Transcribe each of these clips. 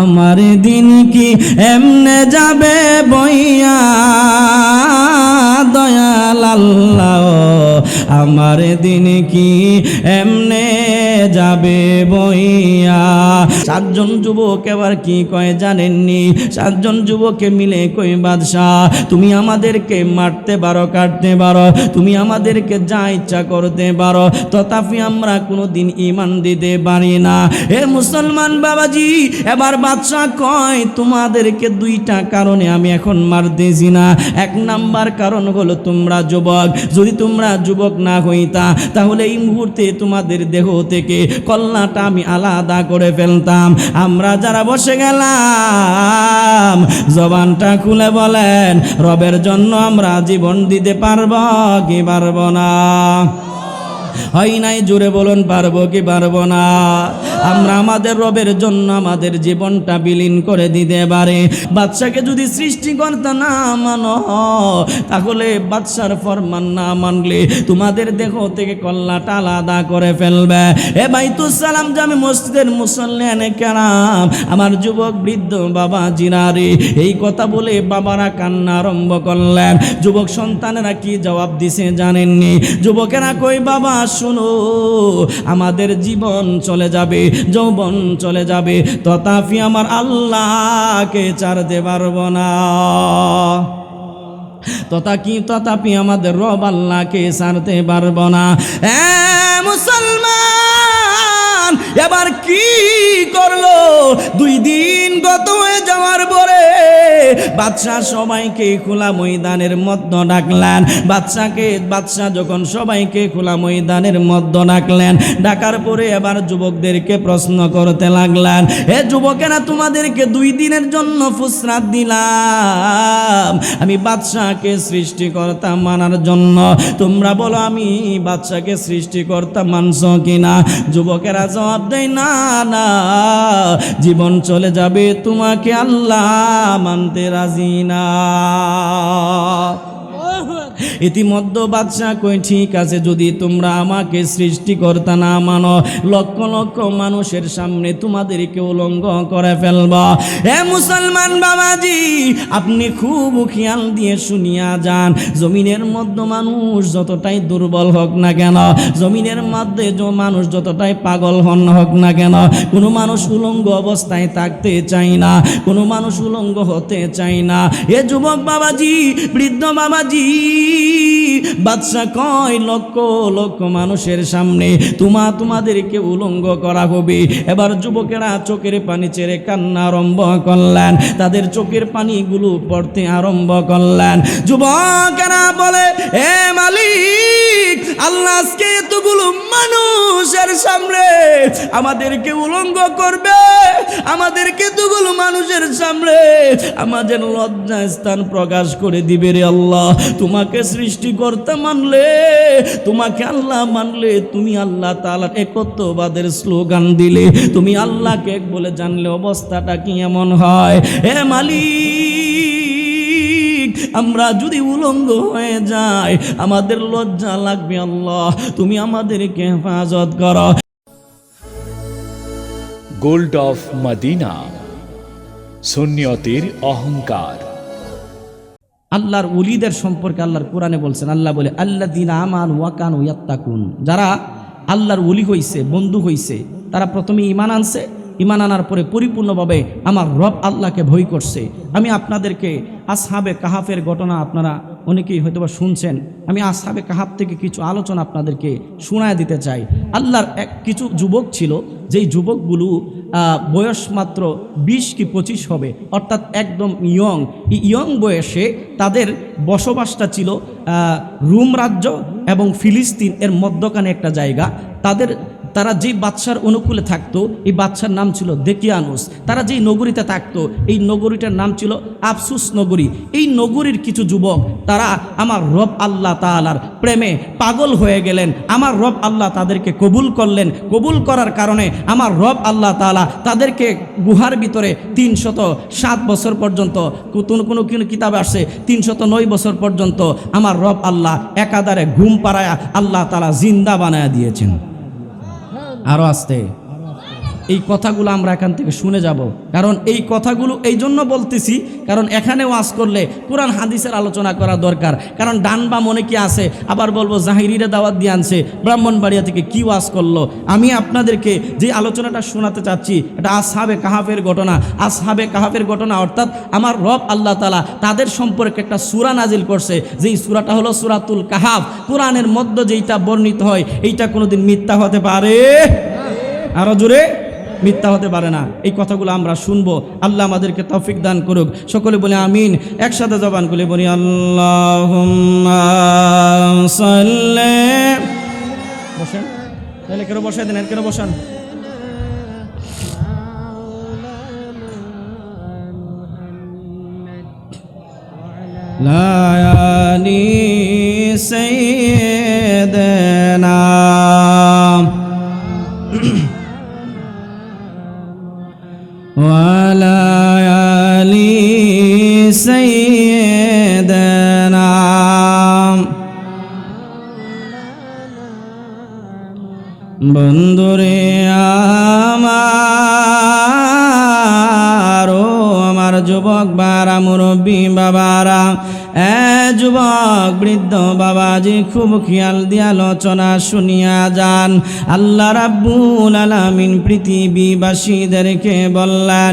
আমার দিন কি এমনে যাবে বইয়া দয়াল আল্লাহ, আমার দিন কি এমনে যাবে বইয়া। সাতজন যুবক এবার কি কয় জানেননি? সাতজন যুবকে মিলে কই বাদশাহ তুমি আমাদেরকে মারতে পারো, কাটতে পারো, তুমি আমাদেরকে যা ইচ্ছা করতে পারো, তথাপি আমরা কোনোদিন ঈমান দিতে পারি না। হে মুসলমান বাবাজি, এবার বাদশাহ কয় তোমাদেরকে দুইটা কারণে আমি এখন মারতেছি না। এক নাম্বার কারণ হলো তোমরা যুবক, যদি তোমরা যুবক না হইতা তাহলে এই মুহূর্তে তোমাদের দেহ থেকে কল্লাটা আমি আলাদা করে ফেলতাম। আমরা যারা বসে গেলাম জবানটা খুলে বলেন রবের জন্য আমরা জীবন দিতে পারবো কি পারবো না? হয় নাই, জোরে বলুন পারবো কি পারবো না? আমরা আমাদের রবের জন্য আমাদের জীবনটা বিলীন করে দিতে পারে। বাদশাকে যদি সৃষ্টিকর্তা না মানো তাহলে বাদশার ফরমান না মানলে তোমাদের দেহ থেকে কল্লাটা আলাদা করে ফেলবে। এ বাইতুস সালাম জামে মসজিদের মুসল্লিয়ানে কেরাম, আমার যুবক বৃদ্ধ বাবা জিনারে এই কথা বলে বাবারা কান্না আরম্ভ করলেন। যুবক সন্তানেরা কি জবাব দিছে জানেননি? যুবকেরা কই বাবা শুনো, আমাদের জীবন চলে যাবে, যৌবন চলে যাবে, তথাপি আমার আল্লাহকে ছাড়তে পারবো না। তথাপি আমাদের রব আল্লাহকে ছাড়তে পারবো না। মুসলমান এবার কি করলো? 2 দিন গত হয়ে যাওয়ার পরে বাদশাহ সবাইকে খোলা ময়দানের মধ্যে ডাকলেন। বাদশাহ যখন সবাইকে খোলা ময়দানের মধ্যে ডাকলেন, ডাকার পরে এবার যুবকদেরকে প্রশ্ন করতে লাগলেন, হে যুবকেরা তোমাদেরকে 2 দিনের জন্য ফুসরাত দিলাম আমি বাদশাহকে সৃষ্টিকর্তা মানার জন্য, তোমরা বলো আমি বাদশাহকে সৃষ্টিকর্তা মানছো কিনা? যুবকেরা জবাব দেয় না না, জীবন চলে যাবে, তোমাকে আল্লাহ মানতে রাজি না। ইতিমধ্যে বাদশাহ কই ঠিক আছে, যদি তোমরা আমাকে সৃষ্টিকর্তা না মানো লক্ষ লক্ষ মানুষের সামনে তোমাদেরকে উলঙ্গ করে ফেলবা। হে মুসলমান বাবাজি, আপনি খুব খেয়াল দিয়ে শুনিয়া যান, জমিনের মধ্যে মানুষ যতটাই দুর্বল হোক না কেন, জমিনের মধ্যে মানুষ যতটাই পাগল হোক না কেন, কোনো মানুষ উলঙ্গ অবস্থায় থাকতে চায় না, কোনো মানুষ উলঙ্গ হতে চায় না। হে যুবক বাবাজি, বৃদ্ধ বাবাজি, বাদশা কয় লক্ষ লক্ষ মানুষের সামনে তোমাদেরকে উলঙ্গ করা হবে। এবার যুবকেরা চোখের পানি ছেড়ে কান্না আরম্ভ করলেন, তাদের চোখের পানিগুলো পড়তে আরম্ভ করলেন। যুবকেরা বলে, হে মালিক, আল্লাহ আজকে এতগুলো মানুষের সামনে আমাদেরকে উলঙ্গ করবে, আমাদেরকে এতগুলো মানুষের সামনে আমাদের লজ্জা স্থান প্রকাশ করে দিবে রে আল্লাহ। তোমাকে সৃষ্টিকর্তা মানলে, তোমাকে আল্লাহ মানলে, তুমি আল্লাহ তাআলার একত্ববাদের স্লোগান দিলে, তুমি আল্লাহকে এক বলে জানলে অবস্থাটা কি এমন হয়? হে মালিক, আমরা যদি উলঙ্গ হয়ে যাই আমাদের লজ্জা লাগবে, আল্লাহ তুমি আমাদেরকে হেফাজত করো। গোল্ড অফ মদিনা, সুন্নিয়তের অহংকার। আল্লাহর ওলিদের সম্পর্কে আল্লাহর কোরআনে বলছেন, আল্লাহ বলে আল্লাযীনা আমানু ওয়া কানু ইয়াত্তাকুন, যারা আল্লাহর ওলি হইছে, বন্ধু হইছে, তারা প্রথমে ঈমান আনছে, ঈমান আনার পরে পরিপূর্ণভাবে আমার রব আল্লাহকে ভয় করছে। আমি আপনাদেরকে আসহাবে কাহাফের ঘটনা আপনারা অনেকেই হয়তোবা শুনছেন, আমি আসহাবে কাহাফ থেকে কিছু আলোচনা আপনাদেরকে শোনায় দিতে চাই। আল্লাহর কিছু যুবক ছিল, যেই যুবকগুলো বয়স মাত্র 20 কি 25 হবে, অর্থাৎ একদম ইয়ং। এই ইয়ং বয়সে তাদের বসবাসটা ছিল রোম রাজ্য এবং ফিলিস্তিন এর মধ্যখানে একটা জায়গা। তারা যেই বাদশার অনুকূলে থাকতো, এই বাদশার নাম ছিল দেকিয়ানুস। তারা যেই নগরীতে থাকতো, এই নগরীটার নাম ছিল আফসুস নগরী। এই নগরীর কিছু যুবক তারা আমার রব আল্লাহ তাআলার প্রেমে পাগল হয়ে গেলেন। আমার রব আল্লাহ তাদেরকে কবুল করলেন। কবুল করার কারণে আমার রব আল্লাহ তাআলা তাদেরকে গুহার ভিতরে 307 বছর পর্যন্ত, কোনো কিতাবে আসছে 309 বছর পর্যন্ত আমার রব আল্লাহ একাধারে ঘুম পাড়ায়া আল্লাহ তাআলা জিন্দা বানায়া দিয়েছেন। আরো আসতে এই কথাগুলো আমরা এখান থেকে শুনে যাব। কারণ এই কথাগুলো এই জন্য বলতেছি, কারণ এখানে ওয়াজ করলে কোরআন হাদিসের আলোচনা করা দরকার। কারণ ডান বা মনে কি আছে, আবার বলবো জাহিরিরা দাওয়াত দিয়ে আনছে, ব্রাহ্মণবাড়িয়া থেকে কি ওয়াজ করলো। আমি আপনাদেরকে যে আলোচনাটা শোনাতে চাচ্ছি এটা আসহাবে কাহাফের ঘটনা। আসহাবে কাহাফের ঘটনা অর্থাৎ আমার রব আল্লাহ তাআলা তাদের সম্পর্কে একটা সূরা নাজিল করছে, যেই সূরাটা হলো সূরাতুল কাহাফ। কোরআনের মধ্যে যেইটা বর্ণিত হয় এইটা কোনোদিন মিথ্যা হতে পারে? আরো জোরে, মিথ্যা হতে পারে না। এই কথাগুলো আমরা শুনবো। আল্লাহ আমাদেরকে তৌফিক দান করুক। সকলে বলে আমিন। একসাথে জবান খুলে বলি আল্লাহুম্মা সাল্লি। বসেন, তাহলে কেন বসাই দেন, কেন বসান? লা আলি সাইয়্যিদিনা ওয়ালা আলি সাইয়্যিদিনা। বন্ধুরে আমার, ও আমার যুবক বারা, মুরব্বী বাবারা, যুবক বৃদ্ধ বাবাজি, খুব খেয়াল দিয়ে আলোচনা শুনিয়া যান। আল্লাহ রাব্বুল আলামিন পৃথিবীবাসীদেরকে বললেন,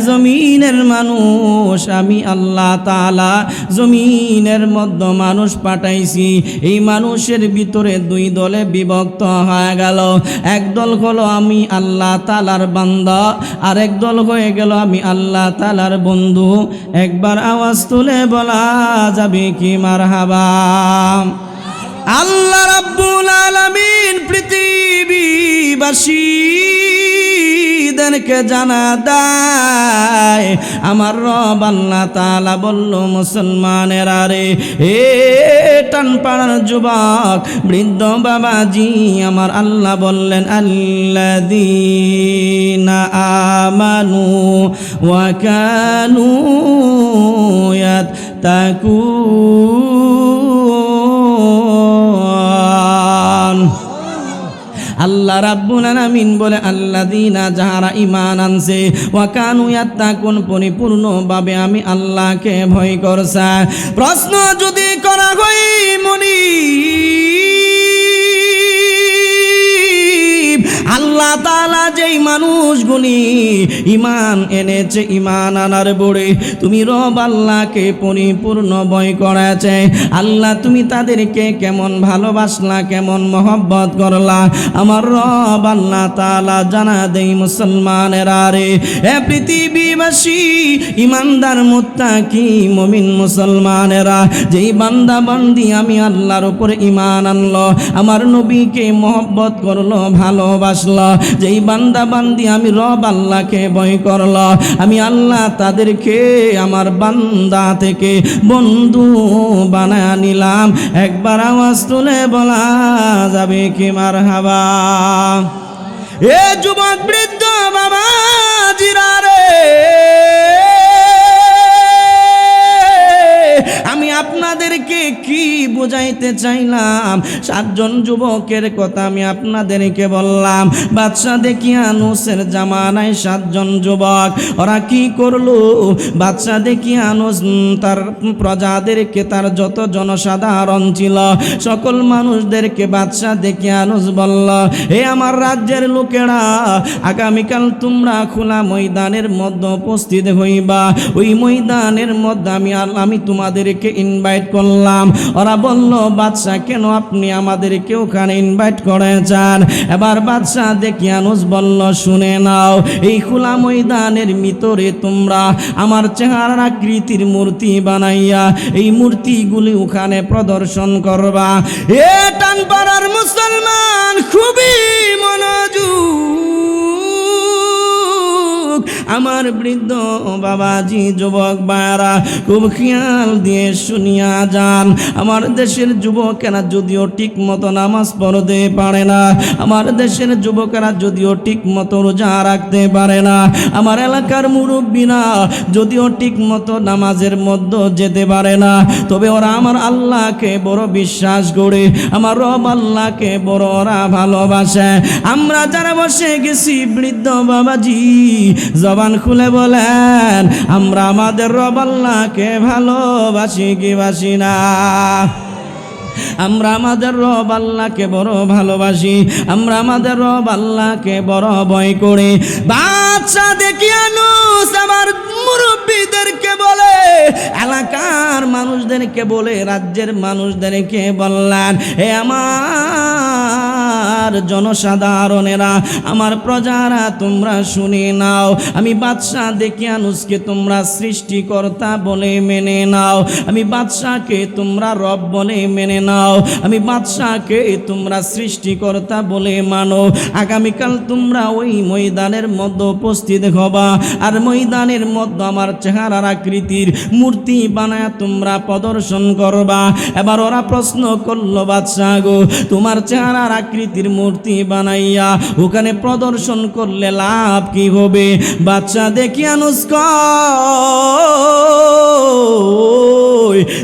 জমিনের মানুষ, আমি আল্লাহ তাআলা জমিনের মধ্যে মানুষ পাঠাইছি। এই মানুষের ভিতরে দুই দলে বিভক্ত হয়ে গেল। এক দল হলো আমি আল্লাহ তাআলার বান্দা, আর এক দল হয়ে গেল আমি আল্লাহ তাআলার বন্ধু। একবার আওয়াজ তুলে বলা যাবে কি মারহাবা? আল্লাহ রাব্বুল আলামিন পৃথিবীবাসীদেরকে জানা দেয়, আমার রব আল্লাহ তাআলা বলল, মুসলমানেরা রে, এ টানপাড়ার যুবক বৃদ্ধ বাবাজি, আমার আল্লাহ বললেন, আল্লাযীনা আমানু ওয়া কানু ইয়াত্তাকুন। আল্লাহ রাব্বুল আলামিন বলে, আল্লাযীনা, যাহারা ঈমান আনছে, ওয়া কানু ইয়াত্তাকুন, পরিপূর্ণভাবে আমি আল্লাহকে ভয় করছে। প্রশ্ন যদি করা হয় মনি, আল্লাহ তাআলা যেই মানুষগুলি ঈমান এনেছে, ঈমান আনার পরে তুমি রব আল্লাহকে পরিপূর্ণ ভয় করেছে, আল্লাহ তুমি তাদেরকে কেমন ভালোবাসলা, কেমন মহব্বত করলা, আমার রব আল্লাহ তাআলা জানা দেই। মুসলমানেরা রে, এ পৃথিবীবাসী, ঈমানদার মুত্তাকি মুমিন মুসলমানেরা, যেই বান্দা বান্দি আমি আল্লাহর উপরে ঈমান আনলো, আমার নবীকে মহব্বত করলো, ভালোবাসলো, যেই বান্দা বান্দি আমি রব আল্লাহকে ভয় করলো, আমি আল্লাহ তাদেরকে আমার বান্দা থেকে বন্ধু বানায় নিলাম। একবার আওয়াজ তুলে বলা যাবে কি মারহাবা? এ যুবক বৃদ্ধ বাবাজিরা রে, আমি আপনাদেরকে কি বুঝাইতে চাইলাম? 7 জন যুবকের কথা আমি আপনাদেরকে বললাম। বাদশা দেকিয়ানুসের জামানায় 7 জন যুবক, ওরা কি করলো? বাদশা দেকিয়ানুস তার প্রজাদেরকে, তার যত জনসাধারণ ছিল সকল মানুষদেরকে বাদশা দেকিয়ানুস বলল, হে আমার রাজ্যের লোকেরা, আগামীকাল তোমরা খোলা ময়দানের মধ্যে উপস্থিত হইবা। ওই ময়দানের মধ্যে আমি তোমাদেরকে ইনভাইট করলাম। ওরা বলল, বাদশা কেন আপনি আমাদেরকে ওখানে ইনভাইট করেছেন? এবার বাদশা দেকিয়ানুস বলল, শুনে নাও, এই খোলা ময়দানের ভিতরে তোমরা আমার চেহারার আকৃতির মূর্তি বানাইয়া এই মূর্তিগুলি ওখানে প্রদর্শন করবা। এ টানপাড়ার মুসলমান খুবই মনোযোগ, আমার বৃদ্ধ বাবাজি, যুবক ভাইরা খুব খেয়াল দিয়ে শুনিয়া যান। আমার দেশের যুবকেরা যদিও ঠিক মতো নামাজ পড়তে পারে না, আমার দেশের যুবকেরা যদিও ঠিক মতো রোজা রাখতে পারে না, আমার এলাকার মুরব্বীরা যদিও ঠিক মতো নামাজের মধ্যে যেতে পারে না, তবে ওরা আমার আল্লাহকে বড় বিশ্বাস করে, আমার রব আল্লাহকে বড় ওরা ভালোবাসে। আমরা যারা বসে গেছি বৃদ্ধ বাবাজি, জবান খুলে বলেন, আমরা আমাদের রব আল্লাহকে ভালোবাসি কি বাসি না? আমরা আমাদের রব আল্লাহকে বড় ভালোবাসি, আমরা আমাদের রব আল্লাহকে বড় ভয় করি। বাচ্চা দেখিয়ানুস আমার মুরব্বীদেরকে বলে, এলাকার মানুষদেরকে বলে, রাজ্যের মানুষদেরকে বললেন, হে আমার জনসাধারণেরা, আমার প্রজারা, তোমরা শুনে নাও। আমি বাদশাহ দেখিয়ানুসকে তোমরা সৃষ্টিকর্তা বলে মেনে নাও, আমি বাদশাহকে তোমরা রব বলে মেনে নাও, আমি বাদশাহকে তোমরা সৃষ্টিকর্তা বলে মানো। আগামীকাল তোমরা ওই ময়দানের মধ্যে উপস্থিত হবা, আর ময়দানের মধ্যে আমার চেহারার আকৃতির মূর্তি বানায় তোমরা প্রদর্শন করবা। এবার ওরা প্রশ্ন করলো, বাদশাহ গো, তোমার চেহারার আকৃতির মূর্তি বানাইয়া ওখানে প্রদর্শন করলে লাভ কি হবে? বাদশাহ দেখিয়ানুস কয়,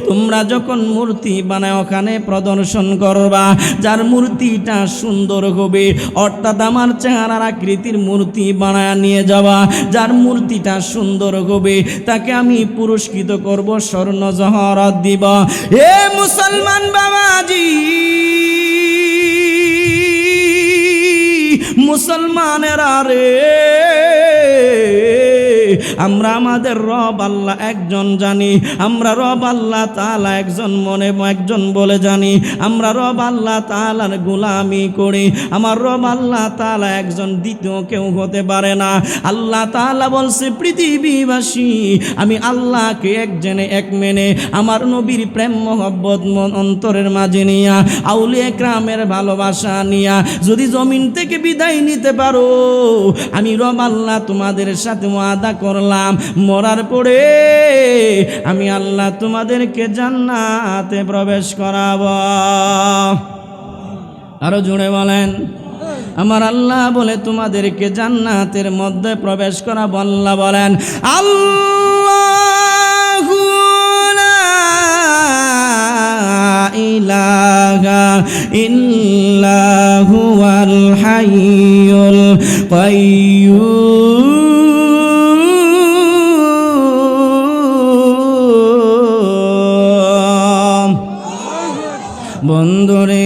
তোমরা যখন মূর্তি বানায় ওখানে প্রদর্শন করবা, যার মূর্তিটা সুন্দর হবে, অর্থাৎ আমার চেহারার আকৃতির মূর্তি বানায় নিয়ে যাওয়া, যার মূর্তিটা সুন্দর হবে তাকে আমি পুরস্কৃত করব, স্বর্ণ জহরত দিব। এ মুসলমান বাবাজি, মুসলমানেরা রে, আমরা আমাদের রব আল্লাহ একজন জানি, আমরা রব আল্লাহ তাআলা একজন মনে একজন বলে জানি, আমরা রব আল্লাহ তাআলার গোলামি করি, আমার রব আল্লাহ তাআলা একজন, দ্বিতীয় কেউ হতে পারে না। আল্লাহ তাআলা বলছে, পৃথিবীবাসী আমি আল্লাহকে এক জেনে এক মেনে, আমার নবীর প্রেম মহব্বত অন্তরের মাঝে নিয়া, আউলিয়া কেরামের ভালোবাসা নিয়া যদি জমিন থেকে বিদায় নিতে পারো, আমি রব আল্লাহ তোমাদের সাথে ওয়াদা করলাম, মরার পরে আমি আল্লাহ তোমাদেরকে জান্নাতে প্রবেশ করাব। আরো জোরে বলেন, আমার আল্লাহ বলে তোমাদেরকে জান্নাতের মধ্যে প্রবেশ করাব। আল্লাহ বলেন, আল্লাহু লা ইলাহা ইল্লা হুয়াল হাইয়ুল কাইয়্যুম। বন্ধুরে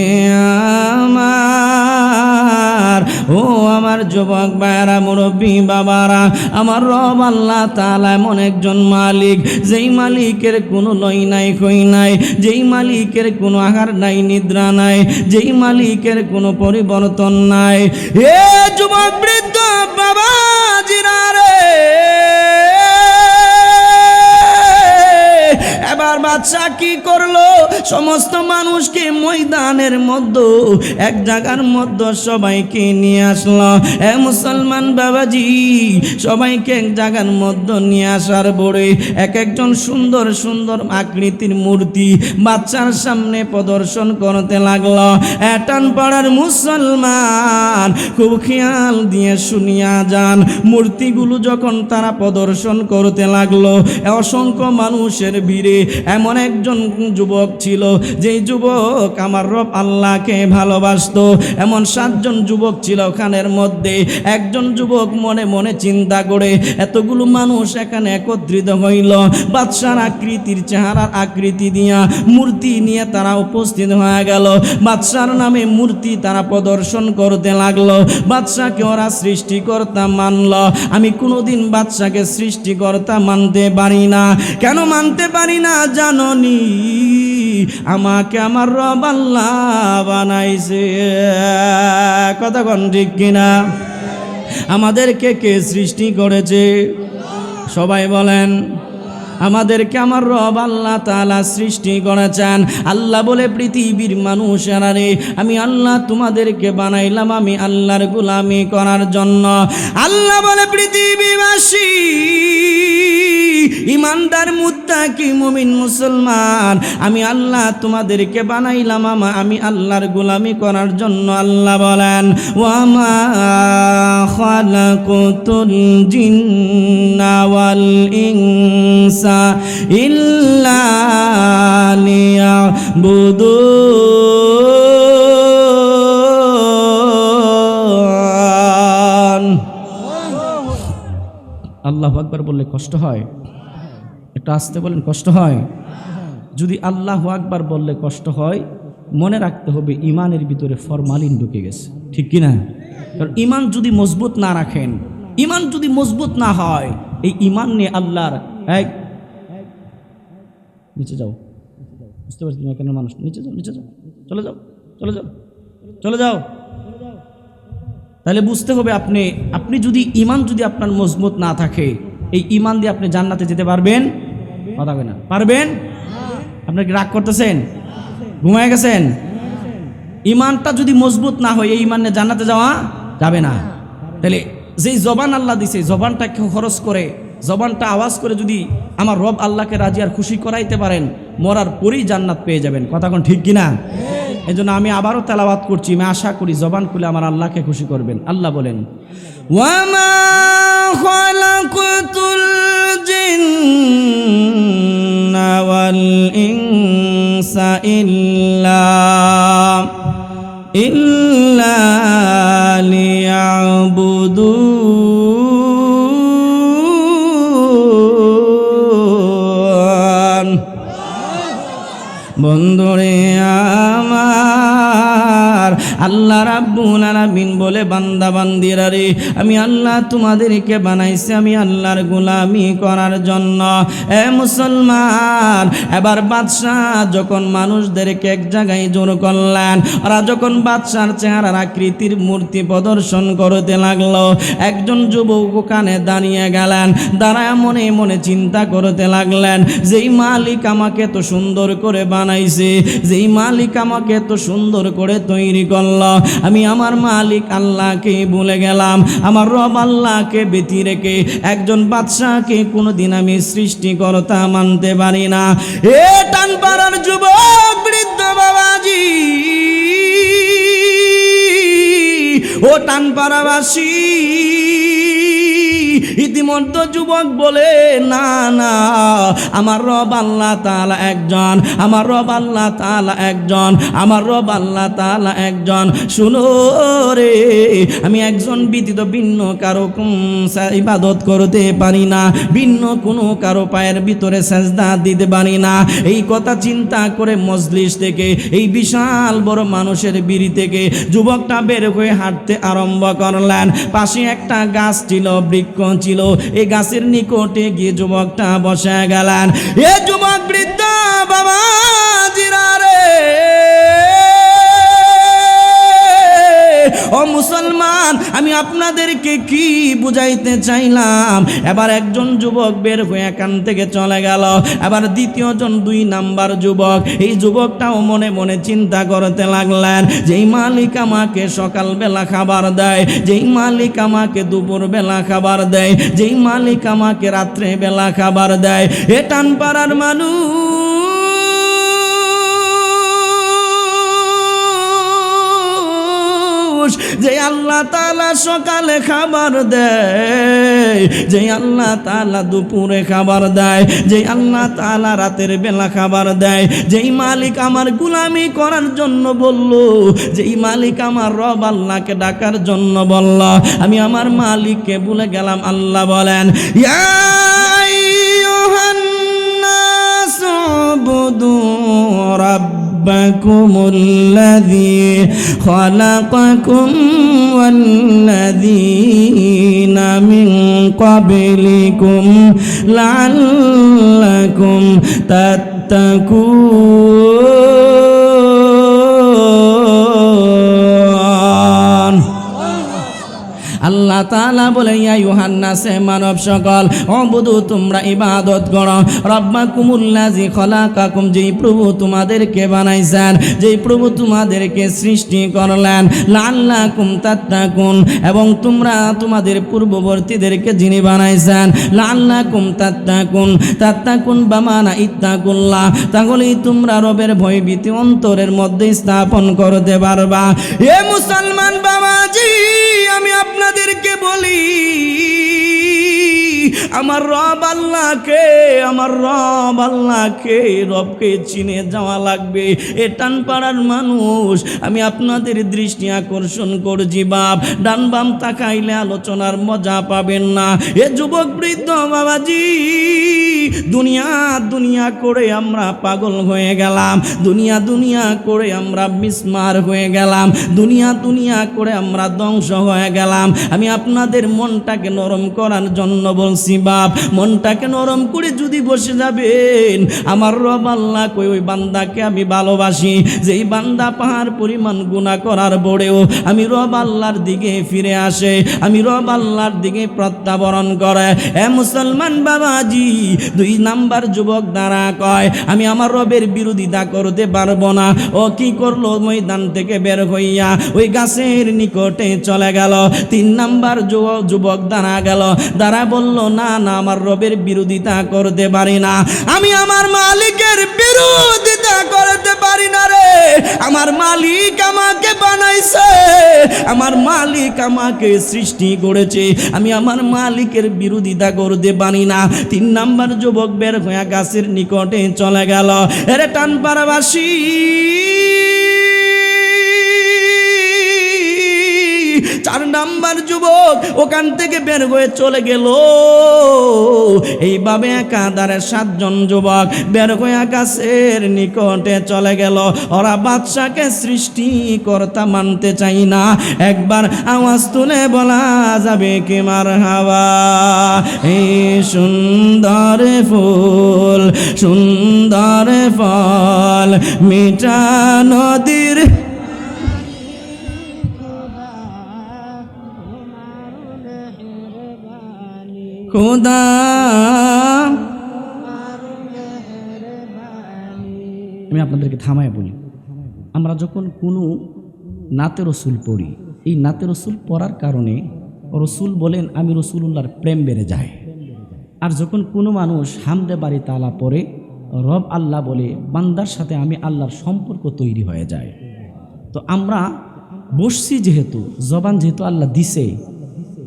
আমার, ও আমার যুবক ভাইরা, মুরব্বী বাবারা, আমার রব আল্লাহ তাআলা এমন একজন মালিক, যেই মালিকের কোনো লই নাই কই নাই, যেই মালিকের কোনো আহার নাই নিদ্রা নাই, যেই মালিকের কোনো পরিবর্তন নাই। হে যুবক বৃদ্ধ বাবাজিরা রে, এবার বাদশা কি করলো? সমস্ত মানুষকে ময়দানের মধ্যে এক জায়গার মধ্যে সবাইকে নিয়ে আসলো। এ মুসলমান বাবাজি, সবাইকে এক জায়গার মধ্যে নিয়ে আসার পরে এক একজন সুন্দর সুন্দর আকৃতির মূর্তি বাচ্চার সামনে প্রদর্শন করতে লাগলো। এটান পাড়ার মুসলমান খুব খেয়াল দিয়ে শুনিয়া যান, মূর্তিগুলো যখন তারা প্রদর্শন করতে লাগলো, অসংখ্য মানুষের ভিড়ে এমন একজন যুবক ছিল, যেই যুবক আমার রব আল্লাহকে ভালোবাসতো। এমন 7 জন যুবক ছিল ওখানের মধ্যে। একজন যুবক মনে মনে চিন্তা করে, এতগুলো মানুষ এখানে একত্রিত হইল, বাদশার আকৃতির চেহারার আকৃতি দিয়া মূর্তি নিয়ে তারা উপস্থিত হয়ে গেল। বাদশার নামে মূর্তি তারা প্রদর্শন করতে লাগলো। বাদশাকে ওরা সৃষ্টিকর্তা মানল। আমি কোনোদিন বাদশাকে সৃষ্টিকর্তা মানতে পারি না। কেন মানতে পারি না জাননি? আমাকে আমার রব আল্লাহ বানাইছে। কথা কোন ঠিক কিনা? আমাদেরকে কে সৃষ্টি করেছে? সবাই বলেন, আমাদেরকে আমার রব আল্লাহ তাআলা সৃষ্টি করেছেন। আল্লাহ বলে পৃথিবীর মানুষেরা রে, আমি আল্লাহ তোমাদেরকে বানাইলাম আমি আল্লাহর গোলামি করার জন্য। আল্লাহ বলে পৃথিবীবাসী ইমানদার মুত্তাকি মুমিন মুসলমান, আমি আল্লাহ তোমাদেরকে বানাইলাম আমি আল্লাহর গোলামি করার জন্য। আল্লাহ বলেন ওয়া মা খালাকুতুল জিন্না ওয়াল ইনসা ইল্লা লিয়াবুদুন। আল্লাহু আকবার বললে কষ্ট হয়? একটু আসতে বলেন, কষ্ট হয়? যদি আল্লাহু আকবার বললে কষ্ট হয়, মনে রাখতে হবে ইমানের ভিতরে ফরমালিন ঢুকে গেছে, ঠিক কি না? কারণ ইমান যদি মজবুত না রাখেন, ইমান যদি মজবুত না হয়, এই ইমান নিয়ে আল্লাহর নিচে যাও, বুঝতে পারছি তুমি কেন মানুষ, নিচে যাও, নিচে যাও, চলে যাও, চলে যাও, চলে যাও। তাহলে বুঝতে হবে আপনি যদি ইমান যদি আপনার মজবুত না থাকে, এই ইমান দিয়ে আপনি জান্নাতে যেতে পারবেন? কথা কই না, পারবেন? আপনার কি রাগ করতেছেন? ঘুমায় গেছেন? ইমানটা যদি মজবুত না হয়, এই ইমান নিয়ে জান্নাতে যাওয়া যাবে না। তাহলে যেই জবান আল্লাহ দিছে, জবানটাকে খরচ করে, জবানটা আওয়াজ করে যদি আমার রব আল্লাহকে রাজি আর খুশি করাইতে পারেন, মরার পরেই জান্নাত পেয়ে যাবেন। কথা কোন ঠিক কিনা? এই জন্য আমি আবারও তেলাওয়াত করছি, আমি আশা করি জবান খুলে আমার আল্লাহকে খুশি করবেন। আল্লাহ বলেন ওয়া মা খালাকুতুল জিন্না ওয়াল ইনসা ইল্লা লিয়াবুদুন। বন্ধুরে আমার, আল্লাহ রাব্বুল আলামিন বলে বান্দা বান্দিরা রে, আমি আল্লাহ তোমাদেরকে বানাইছি আমি আল্লাহর গোলামি করার জন্য। এ মুসলমান, এবার বাদশাহ যখন মানুষদেরকে এক জায়গায় জড়ো করলেন, ওরা যখন বাদশার চেহারার আকৃতির মূর্তি প্রদর্শন করতে লাগলো, একজন যুবক ওখানে দাঁড়িয়ে গেলেন। দাঁড়ায় মনে মনে চিন্তা করতে লাগলেন, যেই মালিক আমাকে তো সুন্দর করে বানাইছে, যেই মালিক আমাকে তো সুন্দর করে তৈরি করলো, আমি আমার মালিক আল্লাহকে ভুলে গেলাম, আমার রব আল্লাহকে ব্যতি রেখে একজন বাদশাকে কোনোদিন আমি সৃষ্টিকর্তা মানতে পারি না। এ টানপাড়ার যুবক বৃদ্ধ বাবাজি, ও টানপাড়াবাসী, ইতিমধ্যে যুবক বলে না না, আমার রব আল্লাহ তাআলা একজন, আমার রব আল্লাহ তাআলা একজন, আমার রব আল্লাহ তাআলা একজন। শুনো রে, আমি একজন ব্যতীত ভিন্ন কারো ইবাদত করতে পারি না, ভিন্ন কোনো কারো পায়ের ভিতরে সেজদা দিতে পারি না। এই কথা চিন্তা করে মজলিস থেকে, এই বিশাল বড় মানুষের ভিড় থেকে যুবকটা বের হয়ে হাঁটতে আরম্ভ করলেন। পাশে একটা গাছ ছিল, বৃক্ষ ছিল, এই গাছের নিকটে গিয়ে যুবকটা বসে গেলেন। এ যুবক বৃদ্ধ বাবা জিরা রে, ও মুসলমান, আমি আপনাদেরকে কি বুঝাইতে চাইলাম? এবার একজন যুবক বের হয়ে এখান থেকে চলে গেল। এবার দ্বিতীয়জন, 2 নাম্বার যুবক, এই যুবকটাও মনে মনে চিন্তা করতে লাগলেন, যেই মালিক আমাকে সকালবেলা খাবার দেয়, যেই মালিক আমাকে দুপুরবেলা খাবার দেয়, যেই মালিক আমাকে রাত্রেবেলা খাবার দেয়, এ টানপাড়ার মানুষ, যে আল্লাহ তাআলা সকালে খাবার দেয়, যে আল্লাহ তাআলা দুপুরে খাবার দেয়, যে আল্লাহ তাআলা রাতের বেলা খাবার দেয়, যেই মালিক আমার গোলামি করার জন্য বলল, যেই মালিক আমার রব আল্লাহকে ডাকার জন্য বলল, আমি আমার মালিককে ভুলে গেলাম। আল্লাহ বলেন ইয়া আইয়ুহান নাসু উবুদু রাব্বাকুমুল্লাযী খালাকাকুম ওয়াল্লাযীনা মিন ক্বাবলিকুম লাআল্লাকুম তাত্তাকুন। আল্লাহ তাআলা বলে ইয়া ইউহান্নাসে মানব সকল উবুদু তোমরা ইবাদত করো রাব্বাকুমুল্লাযী খলাকাকুম যেই প্রভু তোমাদেরকে বানাইছেন যেই প্রভু তোমাদেরকে সৃষ্টি করলেন লাআল্লাকুম তাত্তাকুন এবং তোমরা তোমাদের পূর্ববর্তীদেরকে যিনি বানাইছেন লাআল্লাকুম তাত্তাকুন বামানা ইত্তাকুল্লাহ তাহলেই তোমরা রবের ভয়ভীতি অন্তরের মধ্যে স্থাপন করতে পারবা। এ মুসলমান বাবাজি আমি আপনাদেরকে বলি আমার রব আল্লাহকে রবকে চিনে যাওয়া লাগবে। এ টানপাড়ার মানুষ আমি আপনাদের দৃষ্টি আকর্ষণ করছি বাপ ডান বাম তাকাইলে আলোচনার মজা পাবেন না। এ যুবক বৃদ্ধ বাবাজি দুনিয়া করে আমরা পাগল হয়ে গেলাম, দুনিয়া করে আমরা মিসমার হয়ে গেলাম, দুনিয়া করে আমরা ধ্বংস হয়ে গেলাম। আমি আপনাদের মনটাকে নরম করার জন্য বলছি বাপ, মনটাকে নরম করে যদি বসে যাবেন আমার রব আল্লাহ কই ওই বান্দাকে আমি ভালোবাসি যেই বান্দা পাহাড় পরিমাণ গুনাহ করার পরেও আমি রব আল্লাহর দিকে ফিরে আসে, আমি রব আল্লাহর দিকে প্রত্যাবর্তন করে। এ মুসলমান বাবাজি 2 নাম্বার যুবক দ্বারা কয় আমি আমার রবের বিরোধিতা করতে পারবো না। ও কি করলো ময়দান থেকে বের হইয়া ওই গাছের নিকটে চলে গেল। 3 নাম্বার যুবক দ্বারা গেল, দ্বারা বলল না আমার রবের বিরোধিতা করতে পারি না, আমি আমার মালিকের বিরোধিতা করতে পারি না রে। আমার মালিক আমাকে বানাইছে, আমার মালিক আমাকে সৃষ্টি করেছে, আমি আমার মালিকের বিরোধিতা করতে পারি না। 3 নাম্বার যুবক বের হয়ে গাছের নিকটে চলে গেল। এরে টানপাড়াবাসী 4 নাম্বার যুবক ওখান থেকে বের হয়ে চলে গেল। এইভাবে একাধারে 7 জন যুবক বের হয়ে গাছের নিকটে চলে গেল। ওরা বাদশাকে সৃষ্টিকর্তা মানতে চাই না। একবার আওয়াজ তুলে বলা যাবে কি মারহাবা। এই সুন্দর ফুল সুন্দর ফল মিঠা নদীর খোদা আমি আপনাদেরকে থামায় বলি, আমরা যখন কোনো নাতে রসুল পড়ি এই নাতে রসুল পড়ার কারণে রসুল বলেন আমি রসুলুল্লাহর প্রেম বেড়ে যায়। আর যখন কোনো মানুষ হামদে বাড়ি তালা পড়ে রব আল্লাহ বলে বান্দার সাথে আমি আল্লাহর সম্পর্ক তৈরি হয়ে যায়। তো আমরা বসছি যেহেতু জবান যেহেতু আল্লাহ দিছে,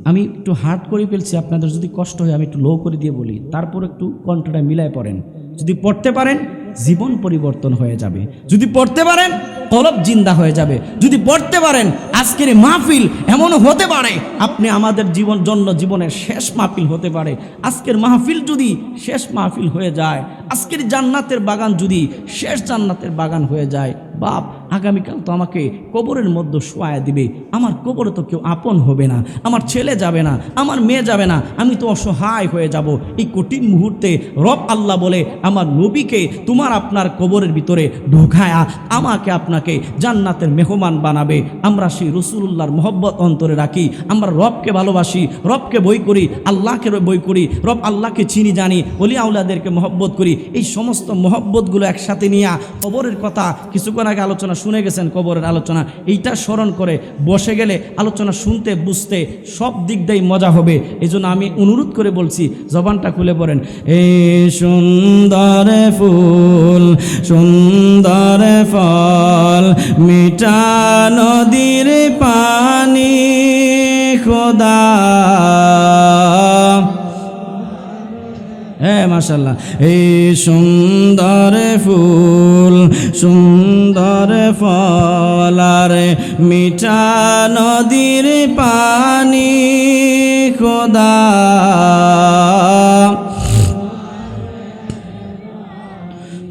আমি একটু হার্ড করে ফেলছি, আপনাদের যদি কষ্ট হয় আমি একটু লো করে দিয়ে বলি, তারপর একটু কণ্ঠটা মিলায় পড়েন। যদি পড়তে পারেন জীবন পরিবর্তন হয়ে যাবে, যদি পড়তে পারেন কলব জিন্দা হয়ে যাবে, যদি পড়তে পারেন আজকের মাহফিল এমনও হতে পারে আপনি আমাদের জীবনের শেষ মাহফিল হতে পারে। আজকের মাহফিল যদি শেষ মাহফিল হয়ে যায়, আজকের জান্নাতের বাগান যদি শেষ জান্নাতের বাগান হয়ে যায়, বাপ আগামীকাল তো আমাকে কবরের মধ্যে শোয়ায় দিবে, আমার কবরে তো কেউ আপন হবে না, আমার ছেলে যাবে না, আমার মেয়ে যাবে না, আমি তো অসহায় হয়ে যাব। এই কঠিন মুহূর্তে রব আল্লাহ বলে আমার নবীকে তোমার আপনার কবরের ভিতরে ঢোকায়া আমাকে আপনাকে জান্নাতের মেহমান বানাবে। আমরা সেই রসুলুল্লাহর মহব্বত অন্তরে রাখি, আমরা রবকে ভালোবাসি, রবকে বই করি, আল্লাহকে বই করি, রব আল্লাহকে চিনি জানি, ওলি আউলাদেরকে মহব্বত করি। এই সমস্ত মহব্বতগুলো একসাথে নিয়ে কবরের কথা কিছুক্ষণ আগে আলোচনা শুনে গেছেন, কবরের আলোচনা এইটা স্মরণ করে বসে গেলে আলোচনা শুনতে বুঝতে সব দিক দিয়েই মজা হবে। এই জন্য আমি অনুরোধ করে বলছি জবানটা খুলে পড়েন। এই সুন্দর ফুল সুন্দর ফল মিঠা নদীর পানি খোদা। হ্যাঁ মাশাআল্লাহ। এই সুন্দর ফুল সুন্দর ফল আর মিঠা নদীর পানি খোদা,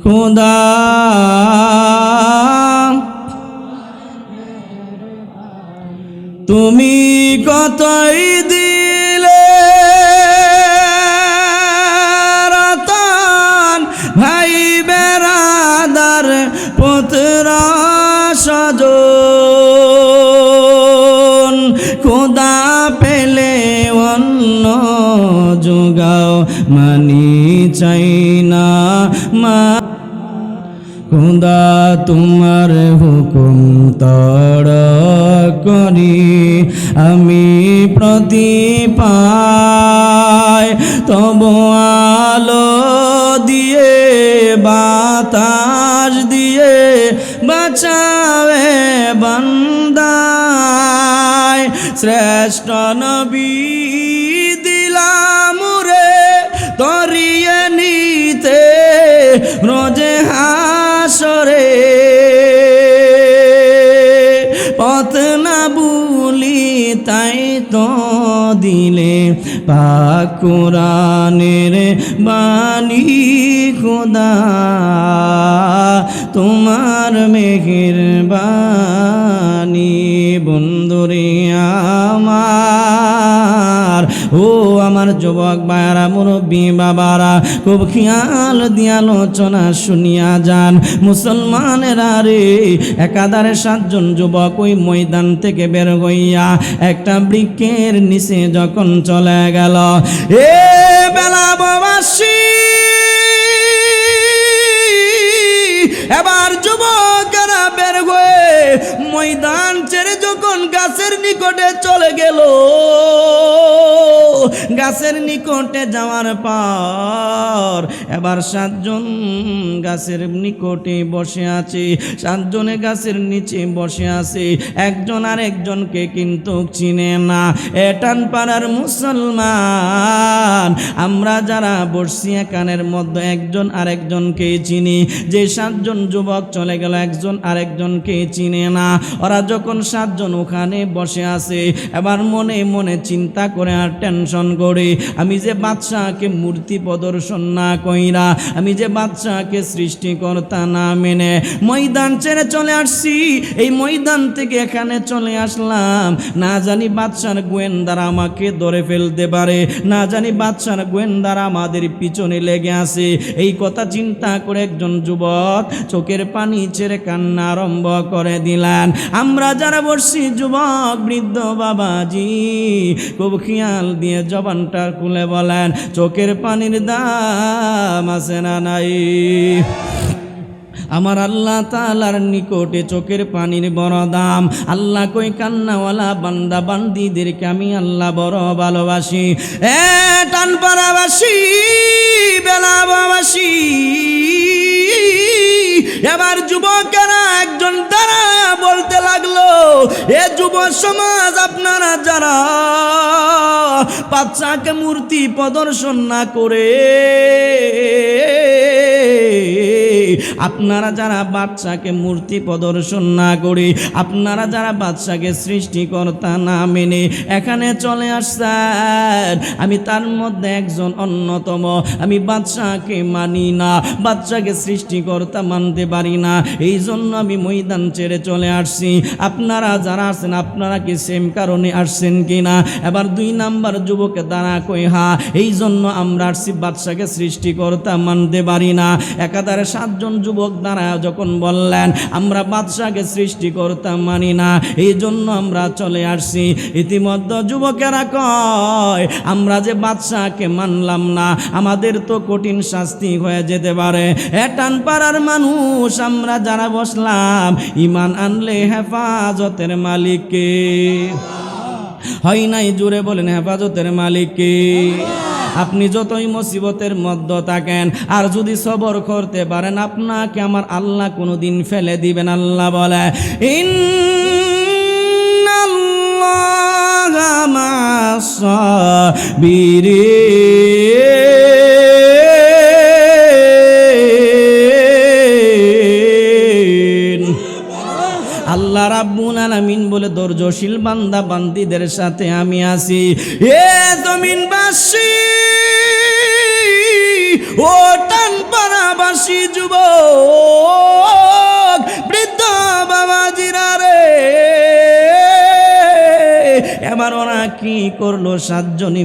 খোদা তুমি কতই দিলে রতন ভাই বেরাদার পুত্র সজন, খোদা পেলে মানি চাই না মা খোদা তোমার হুকুম তড় করি আমি প্রতি পাই তব আলো দিয়ে বাতাস দিয়ে বাঁচাবে বান্দায় শ্রেষ্ঠ নবী দিলাম রে তরিয়ে নিতে রোজে হাসরে পথ না ভুলি তাই তো দিলে পাক কোরআনের বাণী খোদা তোমার মেহেরবানি বন্ধুরে আমার ও আমার যুবক ভাইরা মুরব্বী বাবারা খুব খেয়াল দিয়ে আলোচনা শুনিয়া যান মুসলমানেরা রে একাধারে 7 জন যুবক ওই ময়দান থেকে বের হইয়া একটা বৃক্ষের নিচে যখন চলে গেল এ বেলাবাসী এবার যুবকেরা বের হয়ে ময়দান ছেড়ে যখন গাছের নিকটে চলে গেল গাছের নিকটে যাওয়ার পর এবার 7 জন গাছের নিকটে বসে আছে 7 জনে গাছের নিচে বসে আছে একজন আর একজনকে কিন্তু চিনে না এটান পাড়ার মুসলমান আমরা যারা বসছি এখানের মধ্যে একজন আর একজনকে চিনি যে 7 জন যুবক চলে গেল একজন আর একজনকে চিনে না ওরা যখন 7 জন ওখানে বসে আছে এবার মনে মনে চিন্তা করে আর টেনশন করে আমি যে বাদশাকে মূর্তি প্রদর্শন না কইরা আমি যে বাদশাকে সৃষ্টিকর্তা না মেনে ময়দান ছেড়ে চলে আসছি এই ময়দান থেকে এখানে চলে আসলাম না জানি বাদশার গোয়েন্দারা আমাকে ধরে ফেলতে পারে না জানি বাদশার গোয়েন্দারা আমাদের পিছনে লেগে আছে এই কথা চিন্তা করে একজন যুবক চোখের পানি ছেড়ে কান্না আরম্ভ করে দিলেন আমরা যারা বসছি যুবক বৃদ্ধ বাবাজি খুব খেয়াল দিয়ে জবানটা খুলে বলেন চোখের পানির দাম আছে না নাই আমার আল্লাহ তাআলার নিকটে চোখের পানির বড় দাম আল্লাহ কই কান্নাওয়ালা বান্দা বান্দিদেরকে আমি আল্লাহ বড় ভালোবাসি এ টানপাড়াবাসী বেলাবাসী এবার যুবকেরা একজন দ্বারা বলতে লাগলো এ যুব সমাজ আপনারা যারা বাদশাকে মূর্তি প্রদর্শন না করে আপনারা যারা বাদশাকে মূর্তি প্রদর্শন না করে আপনারা যারা বাদশাকে সৃষ্টিকর্তা না মেনে এখানে চলে আসছেন আমি তার মধ্যে একজন অন্যতম আমি বাদশাকে মানি না বাদশাকে সৃষ্টিকর্তা মানতে পারি না এই জন্য আমি ময়দান ছেড়ে চলে আসছি আপনারা যারা আছেন আপনারা কি সেম কারণে আসছেন কিনা এবার 2 নাম্বার যুবক দ্বারা কই হ্যাঁ এই জন্য আমরা আসছি বাদশাকে সৃষ্টিকর্তা মানতে পারি না একাধারে 7 জন যুবক দ্বারা যখন বললেন আমরা বাদশাকে সৃষ্টিকর্তা মানি না এই জন্য আমরা চলে আসছি ইতিমধ্যে যুবকেরা কয় আমরা যে বাদশাকে মানলাম না আমাদের তো কঠিন শাস্তি হয়ে যেতে পারে এটান পাড়ার মানুষ আমরা যারা বসলাম ঈমান আনলে হেফাজতের মালিককে হয় নাই জুড়ে বলেন হেফাজতের মালিককে আপনি যতই মুসিবতের মধ্যে থাকেন আর যদি সবর করতে পারেন আপনাকে আমার আল্লাহ কোনোদিন ফেলে দিবেন আল্লাহ বলে ইন্নাল্লাহা মা'আস সাবিরিন আল্লাহ রাব্বুল আলামিন বলে ধৈর্যশীল বান্দা বান্দীদের সাথে আমি আছি এ জমিনবাসী ও টানপাড়াবাসী যুবক বৃদ্ধ বাবাজিরা রে এবার ওরা কি করলো, 7 জনে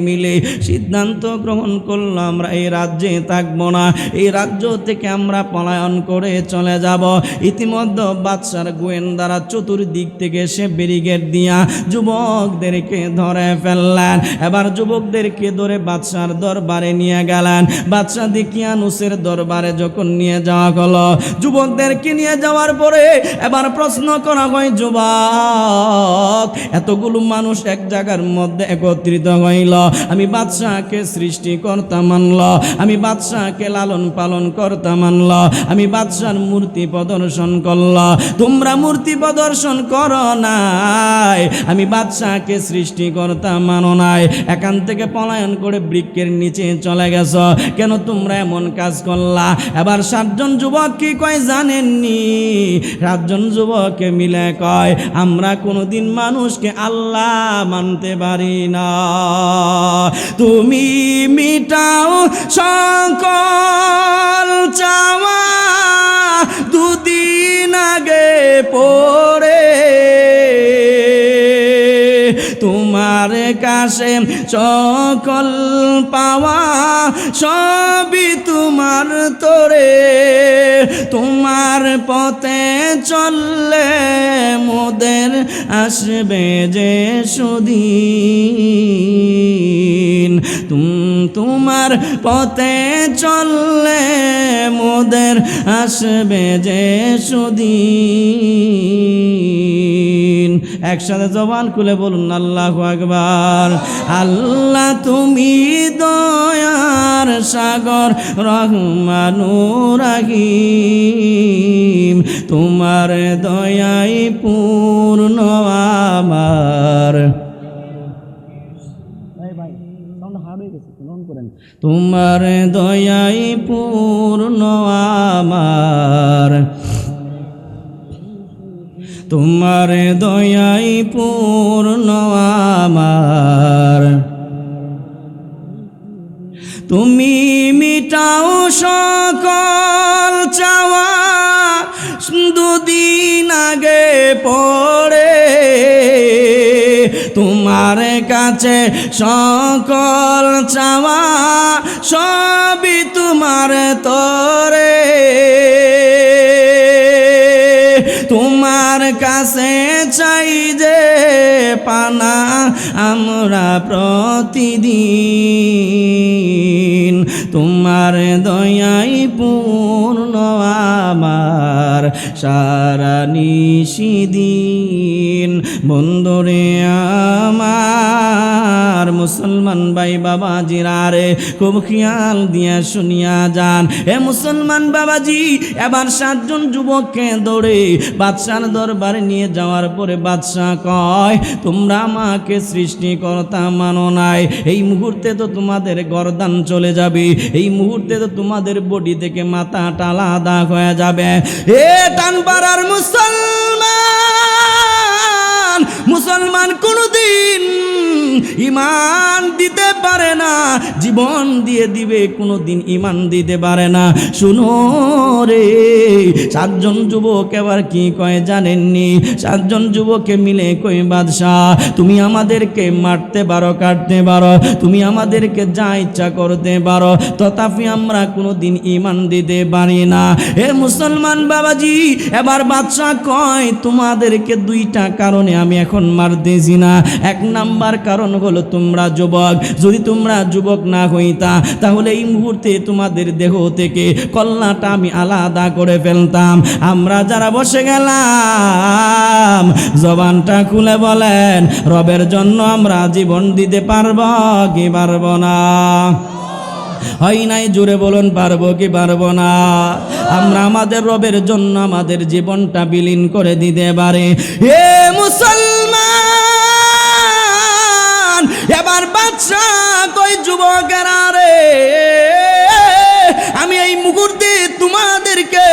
মিলে সিদ্ধান্ত গ্রহণ করলো আমরা এই রাজ্যে থাকবো না, এই রাজ্য থেকে আমরা পলায়ন করে চলে যাব। ইতিমধ্যে বাদশার গোয়েন্দারা চতুর্দিক থেকে সে ব্যারিকেড দিয়া যুবকদেরকে ধরে ফেললেন। এবার যুবকদেরকে ধরে বাদশার দরবারে নিয়ে গেলেন। বাদশাহ দিকিয়ানুসের দরবারে যখন নিয়ে যাওয়া হলো, যুবকদেরকে নিয়ে যাওয়ার পরে এবার প্রশ্ন করা হয়, যুবক এতগুলো মানুষ এক জায়গার মধ্যে একত্রিত হইল, আমি বাদশাহকে সৃষ্টিকর্তা মানল, আমি বাদশাহকে লালন পালন কর্তা মানল, আমি বাদশার মূর্তি প্রদর্শন করল, তোমরা মূর্তি প্রদর্শন করো নাই, আমি বাদশাহকে সৃষ্টিকর্তা মানো নাই, এখান থেকে পলায়ন করে বৃক্ষের নিচে চলে গেছ, কেন তোমরা এমন কাজ করলা? এবার 7 জন যুবক কি কয় জানেননি? 7 জন যুবককে মিলে কয়, আমরা কোনোদিন মানুষকে আল্লাহ মানতে পারি না। তুমি মিটাও সকল চাওয়া, দুদিন আগে পড়ে তোমার কাছে সকল পাওয়া, সবই তোমার তোরে, তোমার পথে চললে মোদের আসবে যে সুদিন, তোমার পথে চললে মোদের আসবে যে সুদিন। একসাথে জবান খুলে বলুন আল্লাহু আকবার। আল্লাহ তুমি দয়ার সাগর, রহমানুর রহিম, তোমার দয়াই পূর্ণ আমার, তোমার দয়াই পূর্ণ আমার, তোমার দয়াই পূর্ণ আমার, তুমি মিটাও সকল চাওয়া, দুদিন আগে পড়ে তোমার কাছে সকল চাওয়া, সবই তোমার তরে, তোমার কাছে চাই যে পানা আমরা প্রতিদিন, তোমার দয়াই পূর্ণ আমার সারা নিশিদিন। বন্ধুরে আমার মুসলমান ভাই বাবাজিরা রে, খুব খেয়াল দিয়া শুনিয়া যান। এ মুসলমান বাবাজি, এবার 7 জন যুবককে দৌড়ে বাদশার দরবারে নিয়ে যাওয়ার পরে বাদশাহ কয়, তোমরা আমাকে সৃষ্টিকর্তা মানো নাই, এই মুহূর্তে তো তোমাদের গর্দান চলে যাবে, এই মুহূর্তে তো তোমাদের বডি থেকে মাথাটা আলাদা হয়ে যাবে। এ টানপাড়ার মুসলমান কোনদিন ইমান দিতে পারে না, জীবন দিয়ে দিবে, কোনোদিন ইমান দিতে পারে না। শুনো রে, 7 জন যুবক এবার কি কয় জানেননি? 7 জন যুবকে মিলে কই, বাদশাহ তুমি আমাদেরকে মারতে পারো, কাটতে পারো, তুমি আমাদেরকে যা ইচ্ছা করতে পারো, তথাপি আমরা কোনোদিন ইমান দিতে পারি না। হে মুসলমান বাবাজি, এবার বাদশাহ কয়, তোমাদেরকে 2টা কারণে আমি এখন মারতেছি না। 1 নাম্বার কারণ হলো তোমরা যুবক, যদি তোমরা যুবক না হইতা তাহলে এই মুহূর্তে তোমাদের দেহ থেকে কল্লাটা আমি আলাদা করে ফেলতাম। আমরা যারা বসে গেলাম, জবানটা খুলে বলেন, রবের জন্য আমরা জীবন দিতে পারবো কি পারবো না? হয় নাই, জোরে বলুন, পারবো কি পারবো না? আমরা আমাদের রবের জন্য আমাদের জীবনটা বিলীন করে দিতে পারি। হে মুসলমান, এবার বাদশা কই, যুবকেরা রে, আমি এই মুহূর্তে তোমাদেরকে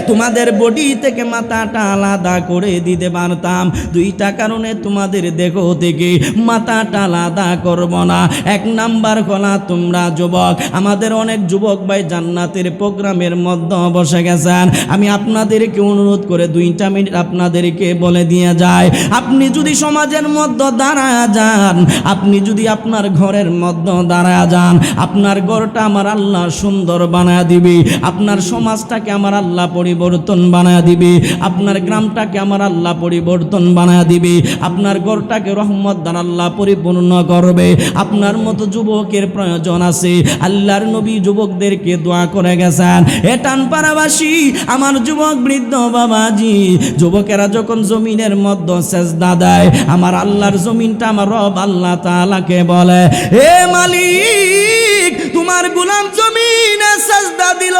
তোমাদের বডি থেকে মাথাটা আলাদা করে দিতে পারতাম। দুইটা কারণে তোমাদের দেহ থেকে মাথাটা আলাদা করব না। এক নাম্বার হলো তোমরা যুবক, আমাদের অনেক যুবক ভাই জান্নাতের প্রোগ্রামের মধ্যে বসে গেছেন। আমি আপনাদেরকে অনুরোধ করে 2টা মিনিট আপনাদেরকে বলে দিয়ে যায়, আপনি যদি সমাজের মধ্যে দাঁড়ায় যান, আপনি যদি আপনার ঘরের মধ্যে দাঁড়ায় যান, আপনার ঘরটা আমার আল্লাহ সুন্দর বানায় দিবে, আপনার সমাজটাকে আমার আল্লাহ পরিবর্তন বানায় দিবে, আপনার গ্রামটাকে আমার আল্লাহ পরিবর্তন বানায় দিবে, আপনার ঘরটাকে রহমত দ্বারা আল্লাহ পরিপূর্ণ করবে। আপনার মতো যুবকের প্রয়োজন আছে। আল্লাহর নবী যুবকদেরকে দোয়া করে গেছেন, এ টানপাড়াবাসী আমার যুবক বৃদ্ধ বাবাজি, যুবকেরা যখন জমিনের মধ্যে সেজদা দেয়, আমার আল্লাহর জমিনটা আমার রব আল্লাহ তাআলাকে বলে, হে মালিক তোমার গোলাম জমিনে সেজদা দিল,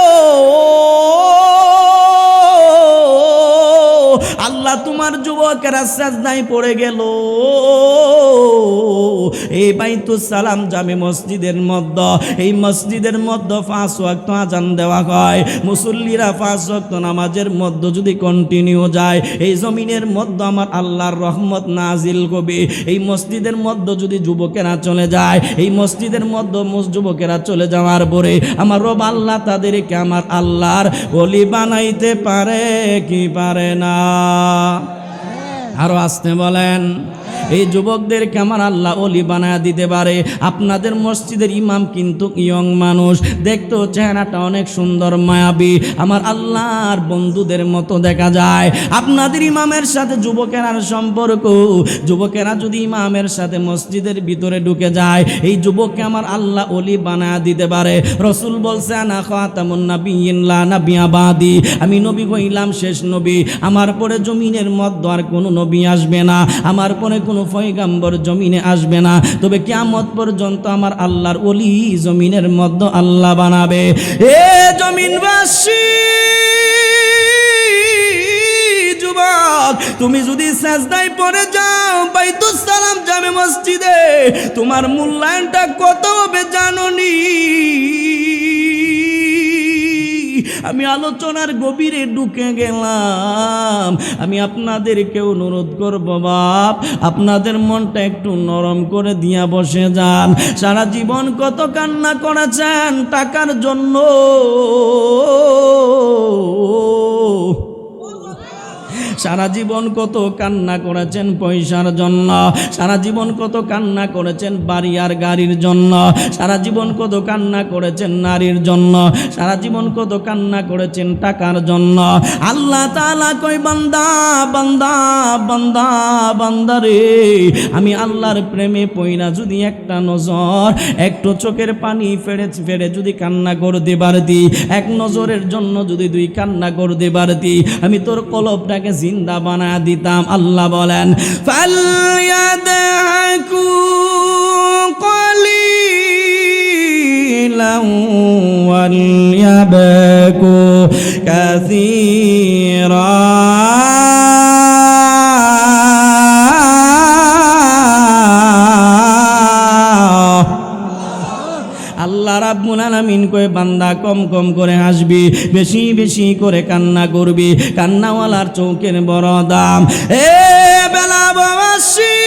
আল্লাহ তোমার যুবকেরা সেজদায় পড়ে গেল। এই বাইতুস সালাম জামে মসজিদের মধ্যে, এই মসজিদের মধ্যে 5 ওয়াক্ত আজান দেওয়া হয়। মুসল্লিরা 5 ওয়াক্ত নামাজের মধ্যে যদি কন্টিনিউ যায়, এই জমিনের মধ্যে আমার আল্লাহর রহমত নাজিল হবে। এই মসজিদের মধ্যে যদি যুবকেরা চলে যায়, এই মসজিদের মধ্যে যুবকেরা চলে যাওয়ার পরে আমার রব আল্লাহ তাদেরকে আমার আল্লাহর ওলি বানাইতে পারে কি পারে না? আরো আসতে বলেন, এই যুবকদেরকে আমার আল্লাহ ওলি বানায় দিতে পারে। আপনাদের মসজিদের ইমাম কিন্তু ইয়ং মানুষ, দেখতেও চেহারাটা অনেক সুন্দর মায়াবী, আমার আল্লাহর বন্ধুদের মতো দেখা যায়। আপনাদের ইমামের সাথে যুবকেরার সম্পর্ক, যুবকেরা যদি ইমামের সাথে মসজিদের ভিতরে ঢুকে যায়, এই যুবককে আমার আল্লাহ ওলি বানায় দিতে পারে। রসুল বলছে, আনা খাতামুন নাবিয়্যিন লা নাবিয়্যা বাদি, আমি নবী হইলাম শেষ নবী, আমার পরে জমিনের মধ্যে আর কোনো নবী আসবে না, আমার পরে কোনো পয়গম্বর জমিনে আসবে না, তবে কিয়ামত পর্যন্ত আমার আল্লাহর ওলি জমিনের মধ্যে আল্লাহ বানাবে। এ জমিনবাসী যুবক, তুমি যদি সাজদায় পড়ে যাও বাইতুস সালাম জামে মসজিদে, তোমার মূল্যায়নটা কত হবে জানোনি? আমি আলোচনার গভীরে ঢুকে গেলাম। আমি আপনাদেরকে অনুরোধ করব, বাপ আপনাদের মনটা একটু নরম করে দিয়া বসে যান। সারা জীবন কত কান্না করেছেন টাকার জন্য, সারা জীবন কত কান্না করেছেন পয়সার জন্য, সারা জীবন কত কান্না করেছেন বাড়ি আর গাড়ির জন্য, সারা জীবন কত কান্না করেছেন নারীর জন্য, সারা জীবন কত কান্না করেছেন টাকার জন্য। আল্লাহ তাআলা কই, বান্দা বান্দা বান্দা বান্দা রে, আমি আল্লাহর প্রেমে পইরা যদি একটা নজর, একটু চোখের পানি ফেড়ে যদি কান্না করতে পারতি, এক নজরের জন্য যদি 2 কান্না করতে পারতি, আমি তোর কলবটাকে জিন্দা বানা দিতাম। আল্লাহ বলেন, ফালয়াদহাকু কালিলান ওয়ালয়াবকু কাসীরা। আল্লাহ রাব্বুল আলামিন কয়, বান্দা কম কম করে হাসবি, বেশি বেশি করে কান্না করবি, কান্নাওয়ালার চৌকের বড় দাম। এ বেলাবাসী,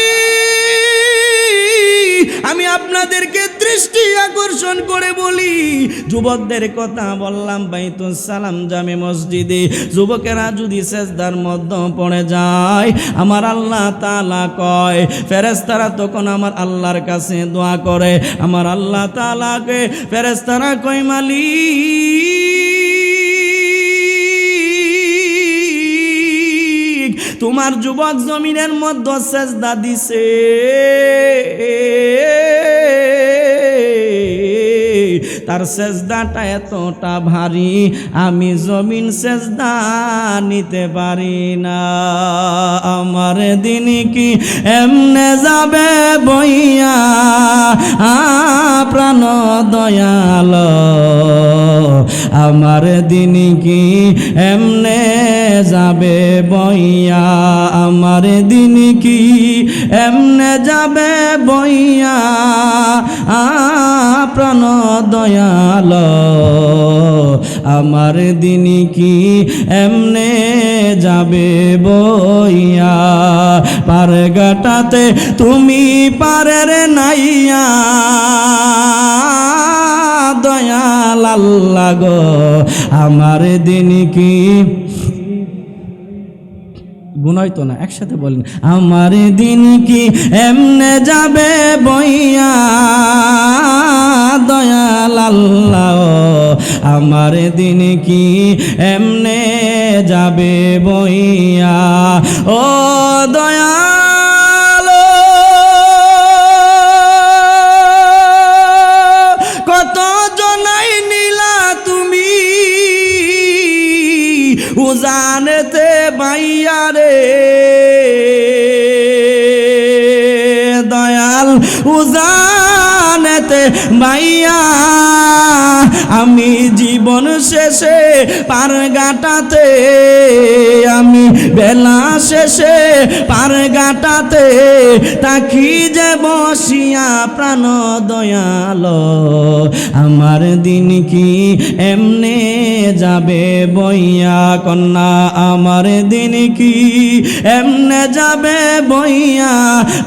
আমি আপনাদেরকে দৃষ্টি আকর্ষণ করে বলি, যুবকদের কথা বললাম বাইতুস সালাম জামে মসজিদে, যুবকেরা যদি সেজদার মধ্যে পড়ে যায়, আমার আল্লাহ তাআলা কয়, ফেরেশতারা তখন আমার আল্লাহর কাছে দোয়া করে, আমার আল্লাহ তাআলাকে ফেরেশতারা কয়, মালিক তোমার যুবক জমিনের মধ্যে সেজদা দিছে, তার সেজদাটা এতটা ভারী, আমি জমিন সেজদা নিতে পারি না। আমার দিন কি এমনে যাবে বইয়া, প্রাণ দয়াল, আমার দিন কি এমনে যাবে বইয়া, আমার দিন কি এমনে যাবে বইয়া প্রাণ দয়াল আমার দিন কি এমনে যাবে বইয়া পার গাটাতে তুমি পারের নাইয়া দয়াল আল্লাহ গো আমার দিন কি গুনাই তো না একসাথে বলেন আমার দিন কি এমনে যাবে বইয়া দয়াল আল্লাহ আমার দিন কি এমনে যাবে বইয়া ও দয়াল কত জনাই নিলা তুমি উজানতে বাইয়া রে দয়াল উজানতে বাইয়া আমি জীবন শেষে পার গাটাতে আমি বেলা শেষে পার গাটাতে তাকি যে বসিয়া প্রাণ দয়াল আমার দিন কি এমনে যাবে বইয়া কন্যা আমার দিন কি এমনে যাবে বইয়া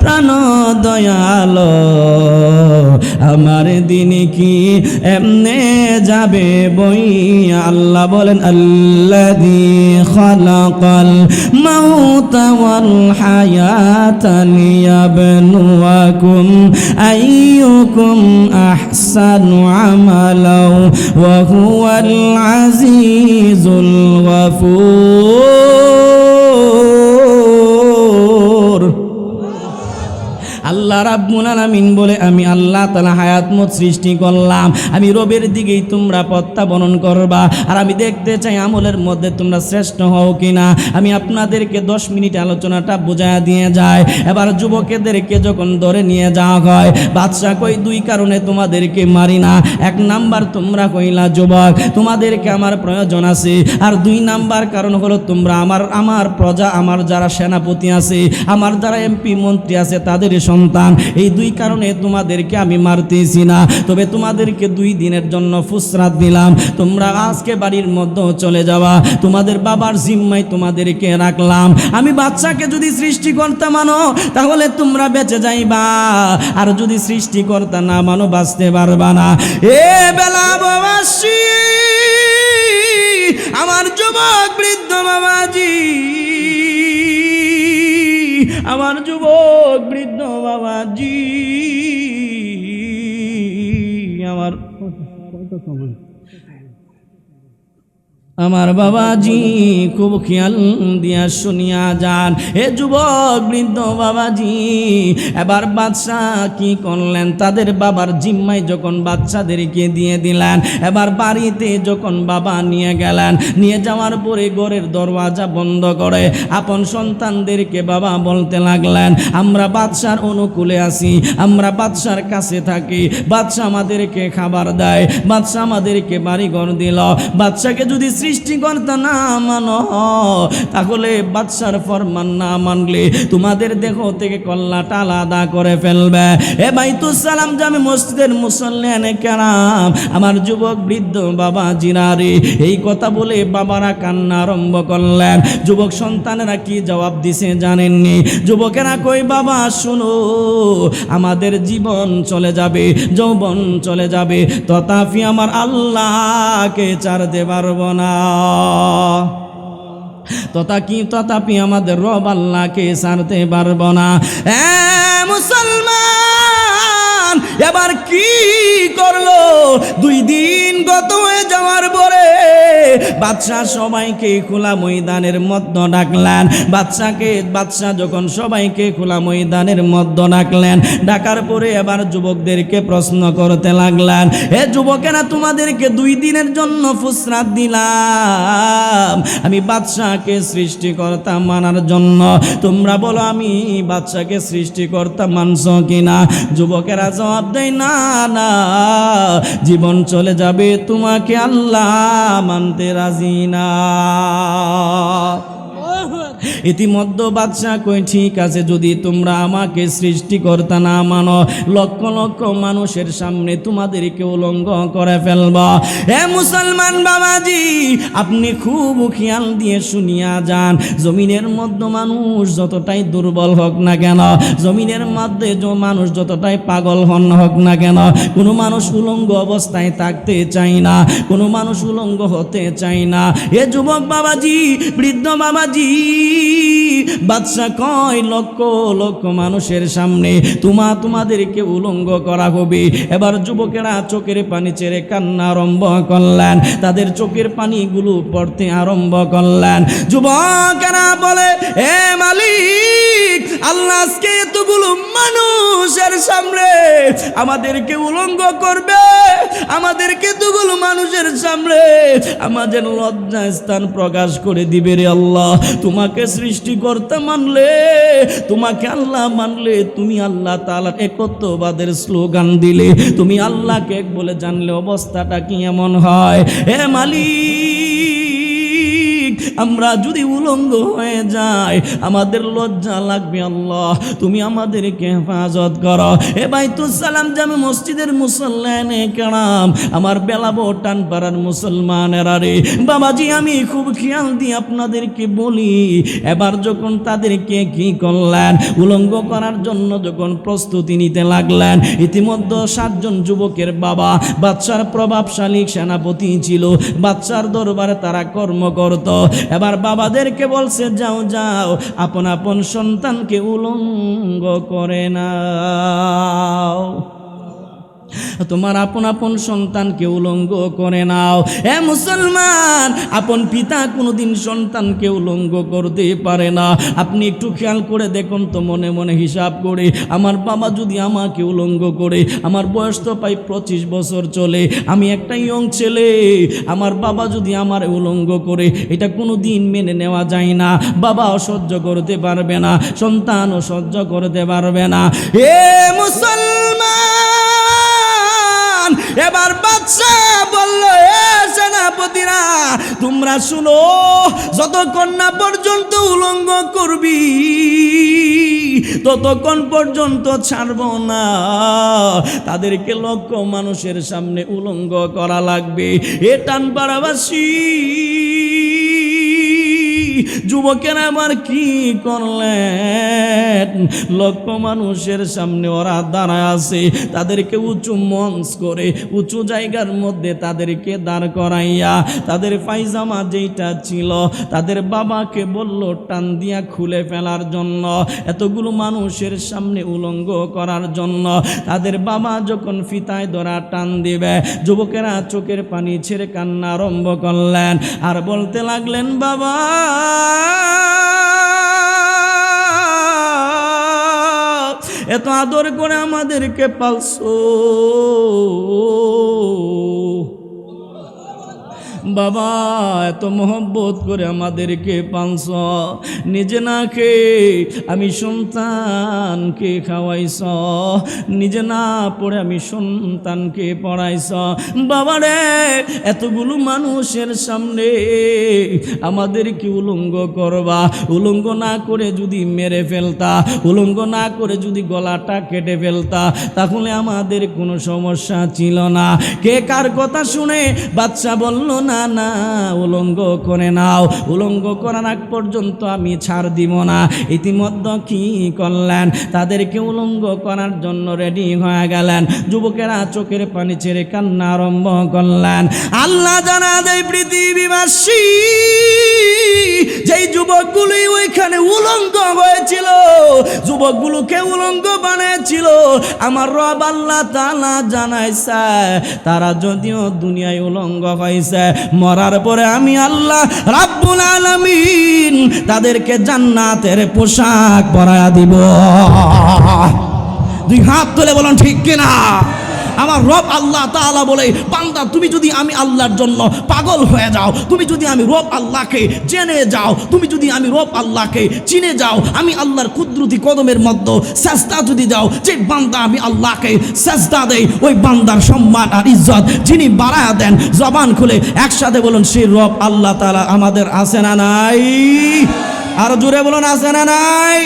প্রাণ দয়াল আমার দিন কি এমনে যাবে বইয়া আল্লাহ বলেন আল্লাযী খালাকাল মাউতা ওয়াল হায়াতা লিয়াবলুয়াকুম আইয়ুকুম আহসানু আমালা ওয়া হুয়াল আজিজুল গফুর আল্লাহ রাব্বুল আলামিন বলে আমি আল্লাহ তাআলা হায়াত মত সৃষ্টি করলাম আমি রবের দিকেই তোমরা প্রত্যাবর্তন করবা আর আমি দেখতে চাই আমলের মধ্যে তোমরা শ্রেষ্ঠ হও কিনা আমি আপনাদেরকে 10 মিনিট আলোচনাটা বোঝায় দিয়ে যায় এবার যুবকদেরকে যখন ধরে নিয়ে যাওয়া হয় বাদশা কই দুই কারণে তোমাদেরকে মারি না এক নাম্বার তোমরা কইলা যুবক তোমাদেরকে আমার প্রয়োজন আছে আর দুই নাম্বার কারণ হলো তোমরা আমার প্রজা আমার যারা সেনাপতি আছে আমার যারা এমপি মন্ত্রী আছে তাদের সন্তান এই দুই কারণে তোমাদেরকে আমি মারতেছি না তবে তোমাদেরকে 2 দিনের জন্য ফুসরাত দিলাম তোমরা আজকে বাড়ির মধ্যে চলে যাওয়া তোমাদের বাবার জিম্মায় তোমাদেরকে রাখলাম আমি বাচ্চাকে যদি সৃষ্টিকর্তা মানো তাহলে তোমরা বেঁচে যাইবা আর যদি সৃষ্টিকর্তা না মানো বাঁচতে পারবা না এ বেলা বাবাসী আমার যুবক বৃদ্ধ বাবাজি আমার যুবক বৃদ্ধ বাবাজি আমার বাবাজি খুব খেয়াল দিয়া শুনিয়া যান হে যুবক বৃদ্ধ বাবাজি এবার বাদশাহ কি করলেন তাদের বাবার জিম্মায় যখন বাচ্চাদেরকে দিয়ে দিলেন এবার বাড়িতে যখন বাবা নিয়ে গেলেন নিয়ে যাওয়ার পরে ঘরের দরওয়াজা বন্ধ করে আপন সন্তানদেরকে বাবা বলতে লাগলেন আমরা বাদশার অনুকূলে আছি আমরা বাদশার কাছে থাকি বাদশা আমাদেরকে খাবার দেয় বাদশা আমাদেরকে বাড়ি ঘর দিল বাদশাকে যদি সৃষ্টিকর্তা না মানো তাহলে বাদশার ফরমান না মানলে তোমাদের দেহ থেকে কল্লাটা আলাদা করে ফেলবে এ বাইতুস সালাম জামে মসজিদের মুসল্লিয়ানে কেরাম আমার যুবক বৃদ্ধ বাবা জিনারে এই কথা বলে বাবারা কান্না আরম্ভ করলেন যুবক সন্তানেরা কি জবাব দিছে জানেননি যুবকেরা কই বাবা শুনো আমাদের জীবন চলে যাবে যৌবন চলে যাবে তথাপি আমার আল্লাহকে ছাড়তে পারবো না তথাপি আমাদের রব আল্লাহকে ছাড়তে পারবো না মুসলমান এবার কি করলো 2 দিন গত হয়ে যাওয়ার পরে বাদশা সবাইকে খোলা ময়দানের মধ্যে ডাকলেন বাদশা যখন সবাইকে খোলা ময়দানের মধ্যে ডাকলেন ডাকার পরে এবার যুবকদেরকে প্রশ্ন করতে লাগলেন হে যুবকেরা তোমাদেরকে 2 দিনের জন্য ফুসরাত দিলাম আমি বাদশাকে সৃষ্টিকর্তা মানার জন্য তোমরা বলো আমি বাদশাকে সৃষ্টিকর্তা মানছো কিনা যুবকেরা জবাব দেয় না না জীবন চলে যাবে তোমাকে আল্লাহ মানতে রাজি না ইতিমধ্যে বাদশাহ কই ঠিক আছে, যদি তোমরা আমাকে সৃষ্টিকর্তা না মানো, লক্ষ লক্ষ মানুষের সামনে তোমাদেরকে উলঙ্গ করে ফেলবা। হে মুসলমান বাবাজি, আপনি খুব খেয়াল দিয়ে শুনিয়া যান, জমিনের মধ্যে মানুষ যতটাই দুর্বল হোক না কেন, জমিনের মধ্যে মানুষ যতটাই পাগল হোক না কেন, কোনো মানুষ উলঙ্গ অবস্থায় থাকতে চায় না, কোনো মানুষ উলঙ্গ হতে চায় না। এ যুবক বাবাজি, বৃদ্ধ বাবাজি, বাদশা কয় লক্ষ লক্ষ মানুষের সামনে তোমাদেরকে উলঙ্গ করা হবে। এবার যুবকেরা চোখের পানি ছেড়ে কান্না আরম্ভ করলেন, তাদের চোখের পানিগুলো পড়তে আরম্ভ করলেন। যুবকেরা বলে, এ মালিক, আল্লাহ আজকে এতগুলো মানুষের সামনে আমাদেরকে উলঙ্গ করবে, আমাদেরকে এতগুলো মানুষের সামনে আমাদের লজ্জা স্থান প্রকাশ করে দিবে রে আল্লাহ। তোমাকে সৃষ্টিকর্তা মানলে, তোমাকে আল্লাহ মানলে, তুমি আল্লাহ তাআলার একত্ববাদের স্লোগান দিলে, তুমি আল্লাহকে এক বলে জানলে অবস্থাটা কি এমন হয়? হে মালিক, আমরা যদি উলঙ্গ হয়ে যাই আমাদের লজ্জা লাগবে, আল্লাহ তুমি আমাদেরকে হেফাজত করো। এ বাইতুল সালাম জামে মসজিদের মুসল্লানে কেরাম, আমার বেলাবো টান পাড়ার মুসলমানেরা রে বাবাজি, আমি খুব খেয়াল দিয়ে আপনাদেরকে বলি, এবার যখন তাদেরকে কি করলেন, উলঙ্গ করার জন্য যখন প্রস্তুতি নিতে লাগলেন, ইতিমধ্যে 7 জন যুবকের বাবা বাদশার প্রভাবশালী সেনাপতি ছিল, বাদশার দরবারে তারা কর্ম করত। এবার বাবাদেরকে বলছে, যাও যাও আপন আপন সন্তানকে উলঙ্গ করে নাও, তোমার আপন আপন সন্তানকে উলঙ্গ করে নাও। হে মুসলমান, আপন পিতা কোনোদিন সন্তানকে উলঙ্গ করতে পারে না। আপনি একটু খেয়াল করে দেখুন তো, মনে মনে হিসাব করে, আমার বাবা যদি আমাকে উলঙ্গ করে, আমার বয়স তো প্রায় 25 বছর চলে, আমি একটা ইয়ং ছেলে, আমার বাবা যদি আমার উলঙ্গ করে, এটা কোনো দিন মেনে নেওয়া যায় না। বাবাও সহ্য করতে পারবে না, সন্তানও সহ্য করতে পারবে না। হে মুসলমান, এবার বাদশা বলল, এ সেনাপতিরা তোমরা শুনো, যতক্ষণ না পর্যন্ত উলঙ্গ করবি ততক্ষণ পর্যন্ত ছাড়ব না, তাদেরকে লক্ষ মানুষের সামনে উলঙ্গ করা লাগবে। এ টানপাড়াবাসী যুবকেরা আবার কি করলেন, লক্ষ মানুষের সামনে ওরা দাঁড়ায় আছে, তাদেরকে উঁচু মঞ্চ করে উঁচু জায়গার মধ্যে তাদেরকে দাঁড় করাইয়া তাদের পায়জামা যেটা ছিল তাদের বাবাকে বলল টান দিয়া খুলে ফেলার জন্য, এতগুলো মানুষের সামনে উলঙ্গ করার জন্য। তাদের বাবা যখন ফিতায় ধরা টান দিবে, যুবকেরা চোখের পানি ছেড়ে কান্না আরম্ভ করলেন আর বলতে লাগলেন, বাবা এত আদর করে আমাদেরকে পালছো, বাবা এত মোহব্বত করে আমাদেরকে পালছ, নিজে না খেয়ে আমি সন্তানকে খাওয়াইছ, নিজে না পড়ে আমি সন্তানকে পড়াইছ, বাবা রে এতগুলো মানুষের সামনে আমাদেরকে উলঙ্গ করবা, উলঙ্গ না করে যদি মেরে ফেলতা, উলঙ্গ না করে যদি গলাটা কেটে ফেলতা, তাহলে আমাদের কোনো সমস্যা ছিল না। কে কার কথা শুনে বাদশা বলল, না না উলঙ্গ করে নাও, উলঙ্গ করার আগ পর্যন্ত আমি ছাড় দিব না। ইতিমধ্যে কি করলেন, তাদেরকে উলঙ্গ করার জন্য রেডি হয়ে গেলেন। যুবকেরা চোখের পানি ছেড়ে কান্না আরম্ভ করলেন। আল্লাহ জানা দেয় পৃথিবীবাসী, যেই যুবকগুলি ওইখানে উলঙ্গ হয়েছিল, যুবকগুলোকে উলঙ্গ বানিয়েছিল, আমার রব আল্লাহ তাআলা জানাইছে, তারা যদিও দুনিয়ায় উলঙ্গ হয়েছে, মরার পরে আমি আল্লাহ রাব্বুল আলামিন তাদেরকে জান্নাতের পোশাক পরায়া দিব। দুই হাত তুলে বলুন ঠিক কিনা? আমার রব আল্লাহ তাআলা বলে, বান্দা তুমি যদি আমি আল্লাহর জন্য পাগল হয়ে যাও, তুমি যদি আমি রব আল্লাহকে জেনে যাও, তুমি যদি আমি রব আল্লাহকে চিনে যাও, আমি আল্লাহর কুদরতি কদমের মধ্যে সেজদা যদি দাও, যে বান্দা আমি আল্লাহকে সেজদা দেই, ওই বান্দার সম্মান আর ইজ্জত যিনি বাড়ায়া দেন, জবান খুলে একসাথে বলুন, সেই রব আল্লাহ তাআলা আমাদের আছে না নাই? আর জোরে বলুন আছে না নাই?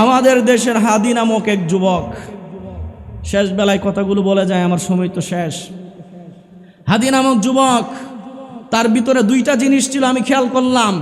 আমাদের দেশের হাদি নামক এক যুবক, শেষ বেলায় কথাগুলো বলে যায়, আমার সময় তো শেষ। হাদি নামক যুবক, তার ভিতরে দুইটা জিনিস ছিল আমি খেয়াল করলাম।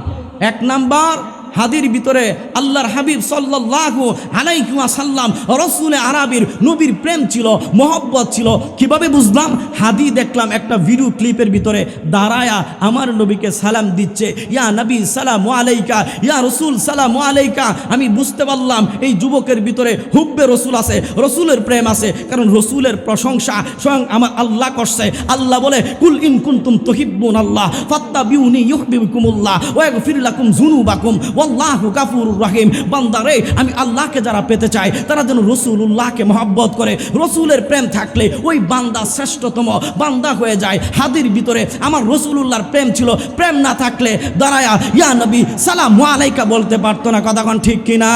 এক নাম্বার, হাদির ভিতরে আল্লাহর হাবিব সাল্লাল্লাহু আলাইহি ওয়াসাল্লাম রাসূল আরবির নবীর প্রেম ছিল, মহব্বত ছিল। কিভাবে বুঝলাম? হাদি দেখলাম একটা ভিডিও ক্লিপের ভিতরে দাঁড়ায়া আমার নবীকে সালাম দিচ্ছে, ইয়া নবী সালামু আলাইকা, ইয়া রাসূল সালামু আলাইকা। আমি বুঝতে পারলাম এই যুবকের ভিতরে হুব্বে রসুল আছে, রসুলের প্রেম আছে। কারণ রসুলের প্রশংসা স্বয়ং আমার আল্লাহ করছে। আল্লাহ বলে, কুল ইন কুনতুম তুহিব্বুনাল্লাহ ফাত্তাবিউনি ইউহিব্বুকুমুল্লাহ ওয়া ইয়াগফির লাকুম যুনুবাকুম আল্লাহু গাফুরুর রহিম। বান্দারে, আমি আল্লাহকে যারা পেতে চায় তারা যেন রাসূলুল্লাহকে মহব্বত করে। রাসূলের প্রেম থাকলে ওই বান্দা শ্রেষ্ঠতম বান্দা হয়ে যায়। হাদির ভিতরে আমার রাসূলুল্লাহর প্রেম ছিল, প্রেম না থাকলে দাঁড়ায়া ইয়া নবী সালামু আলাইকা বলতে পারতো না। কথা কোন ঠিক কিনা?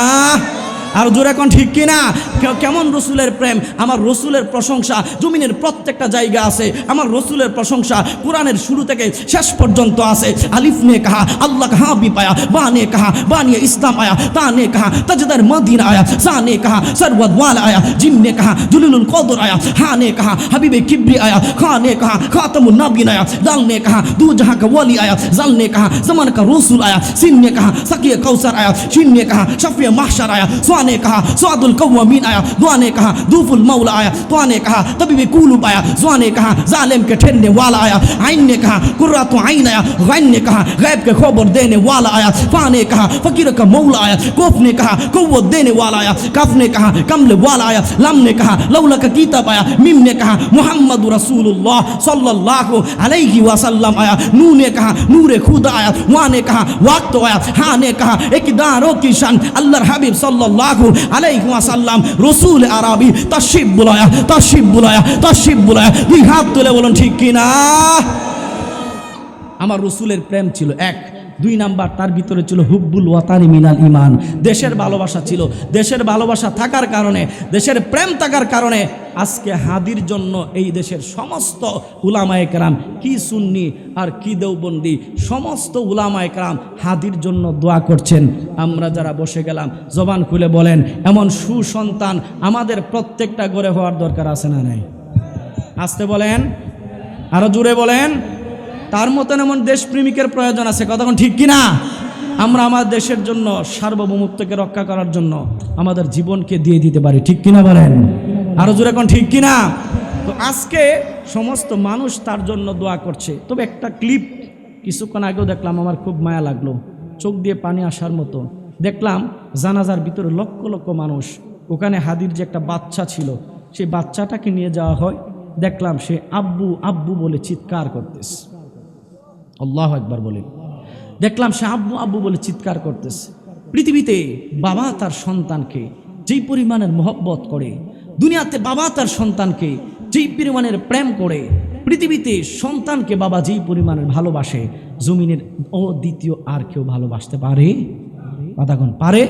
আর জোরে এখন ঠিক কিনা? কেমন রসুলের প্রেম! আমার রসুলের প্রশংসা জমিনের প্রত্যেকটা জায়গা আছে। আমার রসুলের প্রশংসা কোরআনের শুরু থেকে শেষ পর্যন্ত আছে। আলিফ নে কাহা আল্লাহ কাহা বি পায়া, বা নে কাহা বানিয়ে ইসলাম আয়া, তা নে কাহা তাজদার মদিনা আয়া, সা নে কাহা সরওয়াত ওয়ালা আয়া, জিম নে কাহা জুলুলুল কদর আয়া, হা নে কাহা হাবিবে কিবরি আয়া, খা নে কাহা খাতামুন নবীন আয়া, দাল নে কাহা দু জাহাं का ওয়ালি আয়া, জাল নে কাহা ज़मान का रसूल आया, सिन ने कहा सकिए कौसर आया, शिन ने कहा शफिए महशर आया, ने कहा स्वादुल कव्वामीन आया, दुआ ने कहा दूफुल मौला आया, तुआ ने कहा तबीबे कुलूब आया, जुआ ने कहा जालिम के ठहरने वाला आया, आइन ने कहा कुर्रातु आइन आया, गैन ने कहा गैब के खबर देने वाला आया, फा ने कहा फकीर का मौला आया, कोफ ने कहा कुव्वत देने वाला आया, कफ ने कहा कमले वाला आया, लम ने कहा लौला का किताब आया, मिम ने कहा मुहम्मद रसूलुल्लाह सल्लल्लाहु अलैहि वसल्लम आया, नू ने कहा नूरे खुदा आया, वा ने कहा वक्त आया, हा ने कहा इकदारों की शान अल्लाहर हबीब सल्लल्लाहु আলাইহি ওয়াসাল্লাম রসুল আরবি তাশরিফ বুলায়া, তাশরিফ বুলায়া, তাশরিফ বুলায়া। দুই হাত তুলে বলুন ঠিক কিনা? আমার রসুলের প্রেম ছিল এক। দুই নাম্বার, তার ভিতরে ছিল হুব্বুল ওয়াতানি মিনাল ইমান। দেশের ভালোবাসা ছিল। দেশের ভালোবাসা থাকার কারণে, দেশের প্রেম থাকার কারণে আজকে হাদির জন্য এই দেশের সমস্ত উলামায়ে কেরাম, কি সুন্নি আর কি দেওবন্দি, সমস্ত উলামায়ে কেরাম হাদির জন্য দোয়া করছেন। আমরা যারা বসে গেলাম, জবান খুলে বলেন, এমন সুসন্তান আমাদের প্রত্যেকটা ঘরে হওয়ার দরকার আছে না নাই? আসতে বলেন, আরো জোরে বলেন। তার মতন এমন দেশপ্রেমিকের প্রয়োজন আছে। কতক্ষণ ঠিক কিনা? আমরা আমার দেশের জন্য সার্বভৌমত্বকে রক্ষা করার জন্য আমাদের জীবনকে দিয়ে দিতে পারি। ঠিক কিনা বলেন? আরো জোরে এখন ঠিক কিনা? তো আজকে সমস্ত মানুষ তার জন্য দোয়া করছে। তবে একটা ক্লিপ কিছুক্ষণ আগেও দেখলাম, আমার খুব মায়া লাগলো, চোখ দিয়ে পানি আসার মতো। দেখলাম জানাজার ভিতরে লক্ষ লক্ষ মানুষ, ওখানে হাদির যে একটা বাচ্চা ছিল, সেই বাচ্চাটাকে নিয়ে যাওয়া হয়। দেখলাম সে আব্বু আব্বু বলে চিৎকার করতেছে। আল্লাহু আকবার বলে দেখলাম সে আব্বু আব্বু বলে চিৎকার করতেছে। পৃথিবীতে বাবা তার সন্তানকে যেই পরিমাণের মহব্বত করে, দুনিয়াতে বাবা তার সন্তানকে যেই পরিমাণের প্রেম করে, পৃথিবীতে সন্তানকে বাবা যেই পরিমাণের ভালোবাসে, জমিনের দ্বিতীয় আর কেউ ভালোবাসতে পারে? কথাগণ পারে?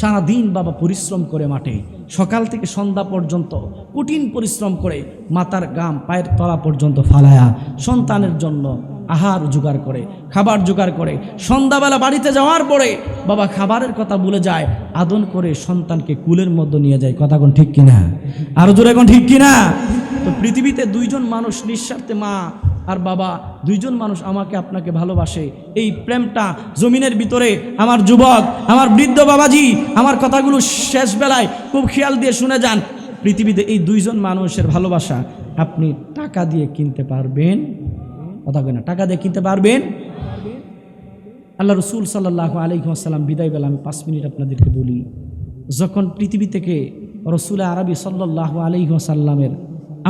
সারাদিন বাবা পরিশ্রম করে মাঠে, সকাল থেকে সন্ধ্যা পর্যন্ত কঠিন পরিশ্রম করে মাথার গাম পায়ের তলা পর্যন্ত ফালায়া সন্তানের জন্য আহার জোগাড় করে, খাবার জোগাড় করে। সন্ধ্যাবেলা বাড়িতে যাওয়ার পরে বাবা খাবারের কথা ভুলে যায়, আদর করে সন্তানকে কুলের মধ্যে নিয়ে যায়। কথা কোন ঠিক কিনা? আরো জোরে কোন ঠিক কিনা? তো পৃথিবীতে দুইজন মানুষ নিঃস্বার্থে, মা আর বাবা, দুইজন মানুষ আমাকে আপনাকে ভালোবাসে। এই প্রেমটা জমিনের ভিতরে আমার যুবক, আমার বৃদ্ধ বাবাজি, আমার কথাগুলো শেষ বেলায় খুব খেয়াল দিয়ে শুনে যান। পৃথিবীতে এই দুইজন মানুষের ভালোবাসা আপনি টাকা দিয়ে কিনতে পারবেন? কথা বলে না, টাকা দিয়ে কিনতে পারবেন? আল্লাহ রসুল সাল্লাল্লাহু আলাইহি ওয়াসাল্লাম বিদায় বেলা আমি 5 মিনিট আপনাদেরকে বলি। যখন পৃথিবী থেকে রসুল আরবি সাল্লাল্লাহু আলাইহি ওয়াসাল্লামের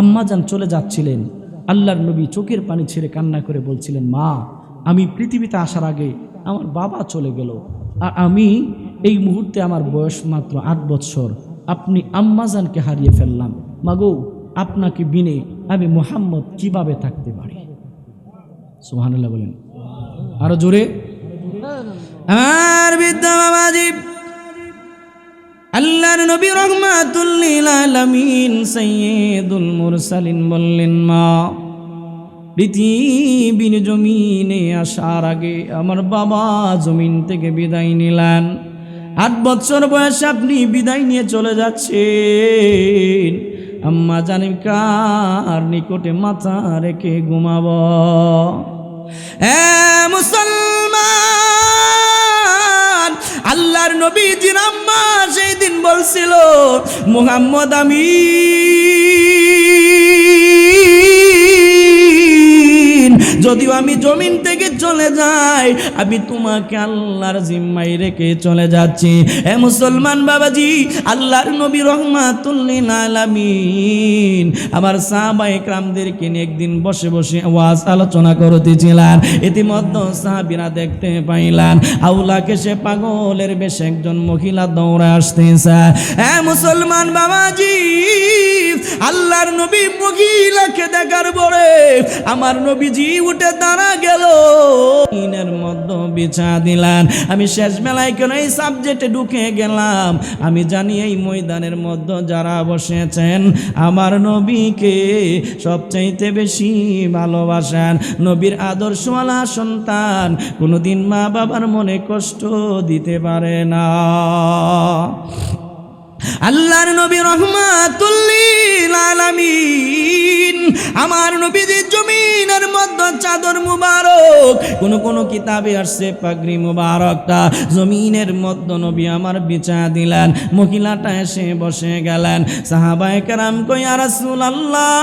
আম্মাজান চলে যাচ্ছিলেন, আল্লাহর নবী চোখের পানি ছেড়ে কান্না করে বলছিলেন, মা, আমি পৃথিবীতে আসার আগে আমার বাবা চলে গেল, আর আমি এই মুহূর্তে আমার বয়স মাত্র 8 বছর, আপনি আম্মাজানকে হারিয়ে ফেললাম। মাগো, আপনাকে বিনে আমি মুহাম্মদ কিভাবে থাকতে পারি? সুবহানাল্লাহ বলেন আরো জোরে। আর বিদ্যা বাবাজি, আল্লাহর নবী রাহমাতুল লিল আলামিন সাইয়্যিদুল মুরসালিন বললেন, মা, পৃথিবীর জমিনে আসার আগে আমার বাবা জমিন থেকে বিদায় নিলেন। 8 বছর বয়সে আপনি বিদায় নিয়ে চলে যাচ্ছেন। আম্মা জানেন কার নিকটে মাথা রেখে ঘুমাবো? মুসলমান, আল্লাহর নবীজির আম্মা সেই দিন বলছিল, মুহাম্মদ আমিন, যদিও আমি জমিন থেকে চলে যাই, আমি তোমাকে আল্লাহর জিম্মায় রেখে চলে যাচ্ছি। হে মুসলমান বাবাজি, আল্লাহর নবী রহমাতুল লিল আলামিন আমার সাহাবায়ে কেরামদেরকে নিয়ে একদিন বসে বসে ওয়াজ আলোচনা করতেছিলেন। ইতিমধ্যে সাহাবীরা দেখতে পাইলেন আউলাকে সে পাগলের বেশে একজন মহিলা দৌড়ে আসতেছে। হে মুসলমান বাবাজি, আল্লাহর নবী মহিলাকে দেখার পরে আমার নবীজি উঠে দাঁড়া গেল, ইনের মধ্যে বিছা দিলেন। আমি শেষ বেলায় কেন এই সাবজেক্টে ঢুকে গেলাম, আমি জানি এই ময়দানের মধ্যে যারা বসেছেন আমার নবীকে সবচাইতে বেশি ভালোবাসেন। নবীর আদর্শওয়ালা সন্তান কোনোদিন মা বাবার মনে কষ্ট দিতে পারে না। আল্লাহর নবী রহমাতুল লিল আলামিন আমার নবীজির জমিনের মধ্যে চাদর মুবারক, কোন কিতাবে আসছে পাগড়ি মুবারকটা জমিনের মধ্যে নবী আমার বিছা দিলেন। মহিলাটা এসে বসে গেলেন। সাহাবায়ে কেরাম কই, ইয়া রাসূলুল্লাহ,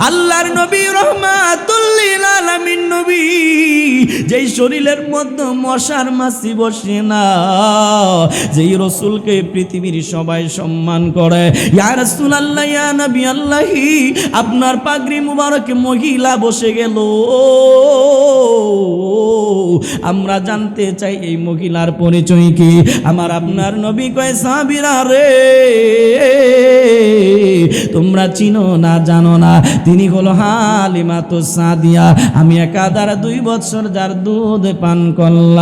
আল্লাহর নবী রহমাতুল লিল আলামিন নবী যেই শরীরের মধ্যে মশার মাছি বসে না, যেই রসুলকে পৃথিবীর সবাই সম্মান করে, ইয়া রাসূলুল্লাহ, ইয়া নবী আল্লাহি, আপনার পাগড়ি মুবারকে মহিলা বসে গেল। আমরা জানতে চাই এই মহিলার পরিচয় কি? আমার আপনার নবী কয়, সাহাবীরা রে, তোমরা চিনো না জানো না, তিনি হলো হালিমাতুস সাদিয়া। আমি একাধারে 2 বছর যার দুধ পান করলাম।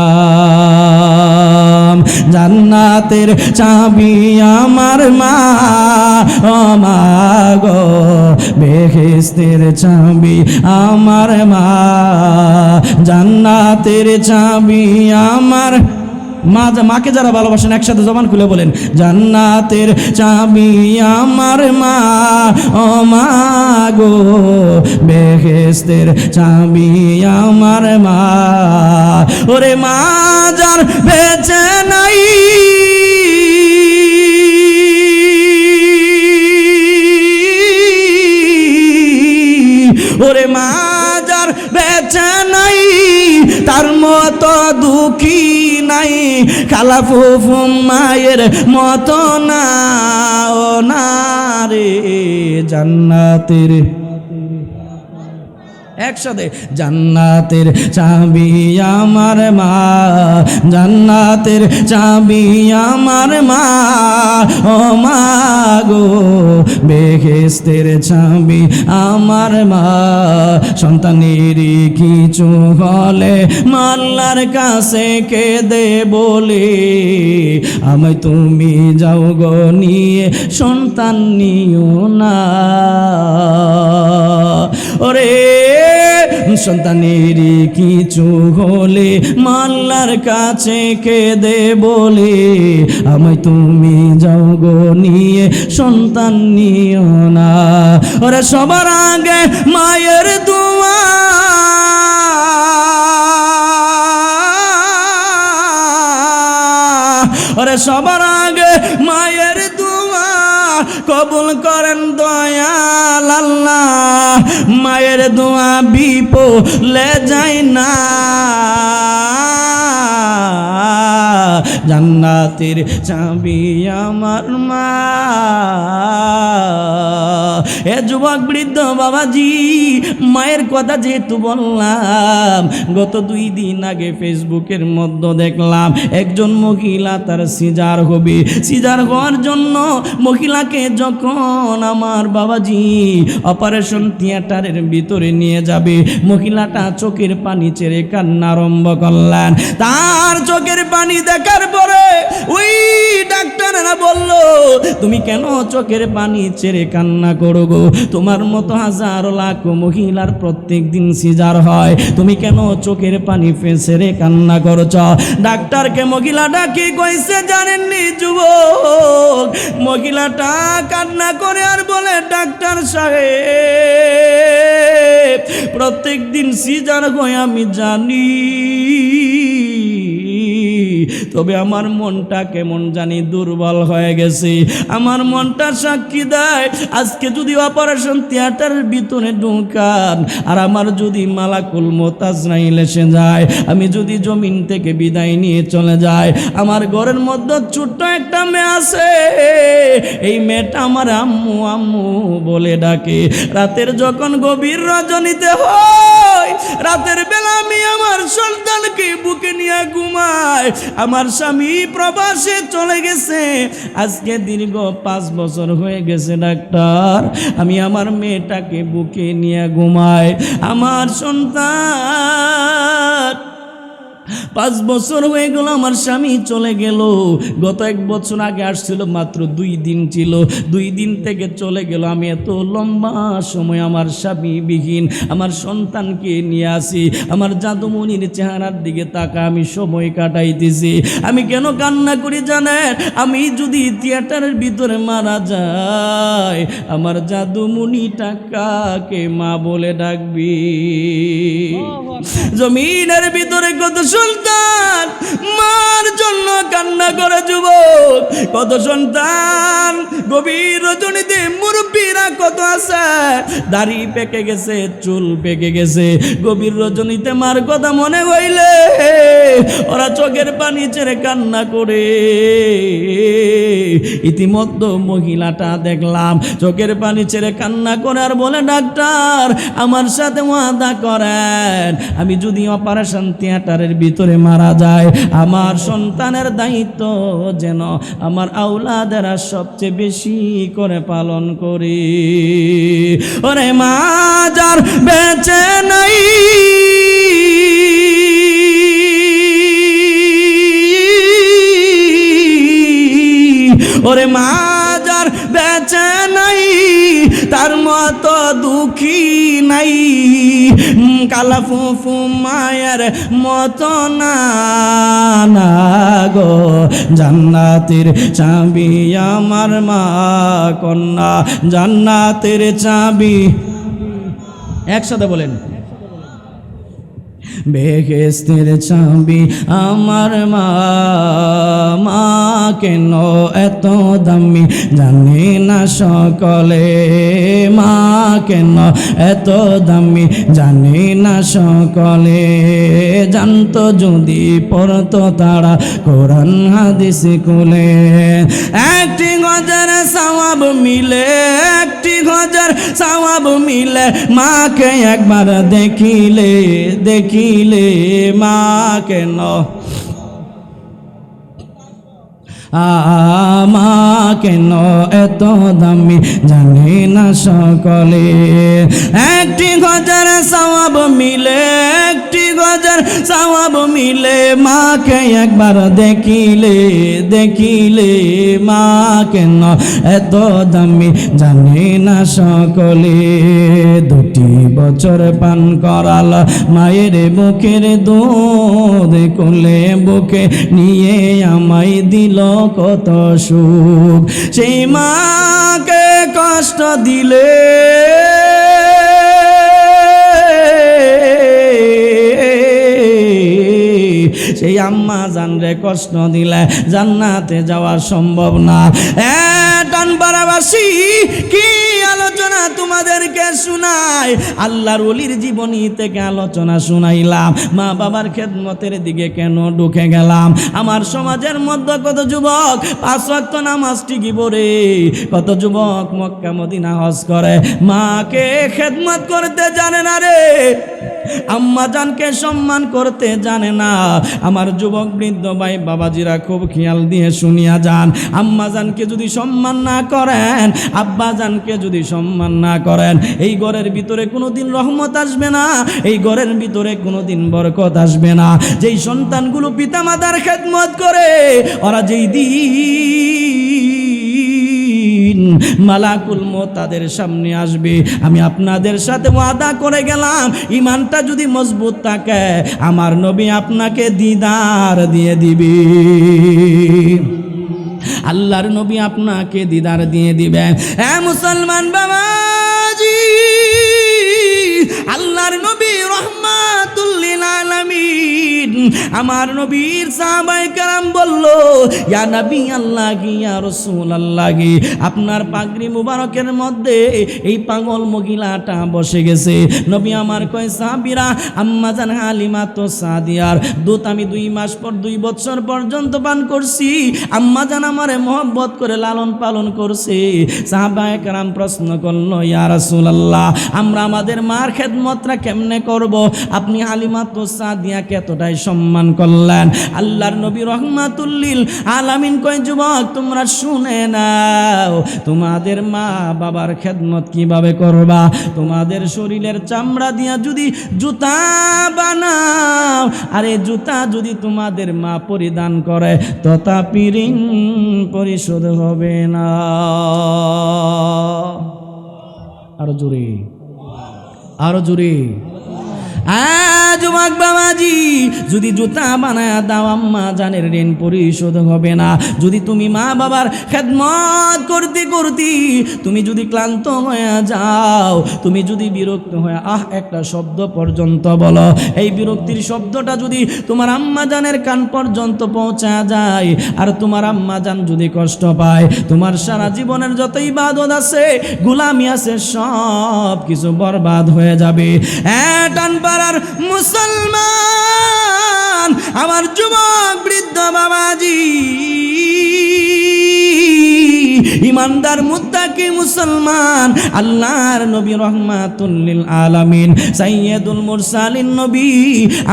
জান্নাতের চাবি আমার মা, ও মা গো, বেহেশতের চাবি আমার মা, জান্নাতের চাবি আমার মা। মাকে যারা ভালোবাসেন একসাথে জবান খুলে বলেন, জান্নাতের চাবি আমার মা, ও মা গো, বেহেশতের চাবি আমার মা। ওরে মা যার বেঁচে নাই, ওরে মা যার বেঁচে নাই, তার মতো দুঃখী নাই, খালা ফুফু মায়ের মতো না, ও না রে। জান্নাতের একসাথে, জান্নাতের চাবি আমার মা, জান্নাতের চাবি আমার মা, ও মা গো, বেহেশতের চাবি আমার মা। সন্তানের কিছু হলে আল্লাহর কাছে কেঁদে বলে, আমি তুমি যাও গো নিয়ে, সন্তান নিও না। ওরে সন্তানের কিছু হলে আল্লাহর কাছে কেঁদে বলে, আমি তুমি যাও গো নিয়ে, সন্তান নিও না। ওরে সবার আগে মায়ের দোয়া, ওরে সবার আগে মায়ের দোয়া কবুল করেন দয়াল আল্লাহ। মায়ের দোয়া বিফলে যায় না, জান্নাতের চাবি আমার মা। এ যুবক বৃদ্ধ বাবাজি, মায়ের কথা যেহেতু বললাম, গত 2 দিন আগে ফেসবুকের মধ্যে দেখলাম একজন মহিলা তার সিজার হবে। সিজার হওয়ার জন্য মহিলাকে যখন আমার বাবাজি অপারেশন থিয়েটারের ভিতরে নিয়ে যাবে, মহিলাটা চোখের পানি ছেড়ে কান্না আরম্ভ করলেন। তার চোখের পানি দেখার করে ওই ডাক্তাররা বলল, তুমি কেন চোখের পানি ছেড়ে কান্না করো গো? তোমার মতো হাজার লাখ মহিলার প্রত্যেক দিন সিজার হয়, তুমি কেন চোখের পানি ছেড়ে কান্না করছ? ডাক্তারকে মহিলাটা কি কইছে জানেননি যুবক? মহিলাটা কান্না করে আর বলে, ডাক্তার সাহেব, প্রত্যেক দিন সিজার হয় আমি জানি, তবে আমার মনটা কেমন জানি দুর্বল হয়ে গেছে। আমার মনটা সাক্ষী দেয়, আজকে যদি অপারেশন থিয়েটারের ভিতরে ঢুকান আর আমার যদি মালাকুল মউত আজরাইল এসে যায়, আমি যদি জমিন থেকে বিদায় নিয়ে চলে যাই, আমার ঘরের মধ্যে ছোট্ট একটা মেয়ে আছে, এই মেয়েটা আমার আম্মু আম্মু বলে ডাকে। রাতের যখন গভীর রজনীতে হয়, রাতের বেলা আমি আমার সন্তানকে বুকে নিয়ে ঘুমাই। আমার স্বামী প্রবাসে চলে গেছে, আজকে দীর্ঘ 5 বছর হয়ে গেছে ডাক্তার, আমি আমার মেয়েটাকে বুকে নিয়ে ঘুমাই। আমার সন্তান 5 বছর হয়ে গেল, আমার স্বামী চলে গেল। গত 1 বছর আগে আসছিল, মাত্র 2 দিন ছিল, 2 দিন থেকে চলে গেল। আমি এত লম্বা সময় আমার স্বামী বিহীন আমার সন্তানকে নিয়ে আসি, আমার জাদুমণির চেহারার দিকে তাকা আমি সময় কাটাইতেছি। আমি কেন কান্না করি জানেন? আমি যদি থিয়েটারের ভিতরে মারা যাই, আমার জাদুমণিটা কাকে মা বলে ডাকবি? জমিনের ভিতরে কত সন্তান মার জন্য কান্না করে যুবক, কত সন্তান গভীর রজনীতে, মুরব্বীরা কত আছে, দাড়ি পেকে গেছে, চুল পেকে গেছে, গভীর রজনীতে মার কথা মনে হইলে ওরা চোখের পানি ছেড়ে কান্না করে। ইতিমধ্যে মহিলাটা দেখলাম চোখের পানি ছেড়ে কান্না করে আর বলে, ডাক্তার আমার সাথে ওয়াদা করেন, আমি যদি অপারেশন থিয়েটারের ভিতরে মারা যায়, আমার সন্তানের দায়িত্ব যেন আমার আওলাদেরা সবচেয়ে বেশি করে পালন করি। ওরে মা যার বেঁচে নাই, ওরে মা যার বেঁচে নাই, তার মতো দুঃখী নাই, কালা ফুফু মায়ের মতো না গো, জান্নাতের চাবি আমার মা কন্যা, জান্নাতের চাবি। একসাথে বলেন, বেহেশতের চাবি আমার মা, মা কেন এত দামি জানে না সকলে, মা কেন এত দামি জানে না সকলে, জানতো যদি পড়তো তারা কোরআন হাদিস কুলে। 1টি গজের সওয়াব মিলে, 1টি গজের সওয়াব মিলে, মাকে একবার দেখিলে দেখিলে, মা কেন মা কেন এত দামি জানে না সকলে। 1টি গজের সওয়াব মিলে, 1টি গজের সওয়াব মিলে, মাকে একবার দেখিলে দেখিলে, মা কেন এত দামি জানে না সকলে। 2টি বছর পান করাল মায়ের বুকের দুধ, কোলে বুকে নিয়ে আমায় দিল কত সুখ, সেই মাকে কষ্ট দিলে সেই আম্মা জানরে কষ্ট দিলে জান্নাতে যাওয়া সম্ভব না। টানপাড়াবাসী কি আলোচনা তোমাদেরকে শোনাই, আল্লাহর ওলির জীবনী থেকে আলোচনা শুনাইলাম, মা বাবার খেদমতের দিকে কেন ঢুকে গেলাম। আমার সমাজের মধ্যে কত যুবক 5 ওয়াক্ত নামাজ ঠিকই পড়ে, কত যুবক মক্কা মদিনা হজ করে, মাকে খেদমত করতে জানে না রে। আম্মা জানকে সম্মান করতে জানে না। আমার যুবক বৃদ্ধ ভাই বাবাজিরা খুব খেয়াল দিয়ে শুনিয়া যান। আম্মা জানকে যদি সম্মান না করেন, আব্বা জানকে যদি সম্মান না করেন, এই ঘরের ভিতরে কোনোদিন রহমত আসবে না, এই ঘরের ভিতরে কোনোদিন বরকত আসবে না। যেই সন্তানগুলো পিতামাতার খেদমত করে, ওরা যেই দিন মালাকুল মউত তাদের সামনে আসবে, আমি আপনাদের সাথে ওয়াদা করে গেলাম, ঈমানটা যদি মজবুত থাকে, আমার নবী আপনাকে দিদার দিয়ে দিবে। আল্লাহর নবী আপনাকে দিদার দিয়ে দিবেন। এ মুসলমান বাবাজি, আল্লাহর নবী রহমাতুল লিল আলামিন, আমার নবীর সাহাবায়ে কেরাম বলল, ইয়া নবী আল্লাহ কি, ইয়া রাসূল আল্লাহ কি, আপনার পাগড়ি মুবারকের মধ্যে এই পাগল মহিলাটা বসে গেছে। নবী আমার কয়, সাহাবীরা, আম্মা জান হালিমা তো সাদিয়ার দুধ আমি 2 মাস পর 2 বছর পর্যন্ত পান করছি। আম্মা জান আমারে মহব্বত করে লালন পালন করছে। সাহাবায়ে কেরাম প্রশ্ন করলো, ইয়া রাসূলুল্লাহ, আমরা আমাদের মার খেদমতটা কেমনে করব? আপনি হালিমা তো সাদিয়াকে এতটাই সম্মান করলেন। আল্লাহর নবী রহমাতুল লিল আলামিন কয়, যুবক তোমরা শুনে নাও, তোমাদের মা বাবার খেদমত কিভাবে করবা? তোমাদের শরীরের চামড়া দিয়া যদি জুতা বানাও, আরে জুতা যদি তোমাদের মা পরিধান করে, তথাপি ঋণ পরিশোধ হবে না। আরো জোরে, আরো জোরে। যুবক বাবাজি, যদি জুতা বানায় দাও, আম্মা জানের ঋণ পরিশোধ হবে না। যদি তুমি মা বাবার খেদমত করতে করতে তুমি যদি ক্লান্ত হয়ে যাও, তুমি যদি বিরক্ত হয়ে একটা শব্দ পর্যন্ত বলো, এই বিরক্তির শব্দটা যদি তোমার আম্মা জানের কান পর্যন্ত পৌঁছা যায়, আর তোমার আম্মা জান যদি কষ্ট পায়, তোমার সারা জীবনের যত ইবাদত আছে, গোলামি আছে, সব কিছু বরবাদ হয়ে যাবে। টান পাড়ার মুসলমান, আমার যুবক বৃদ্ধ বাবাজি, ইমানদার মুত্তাকি মুসলমান, আল্লাহর নবী রহমাতুল লিল আলামিন, সাইয়্যিদুল মুরসালিন নবী,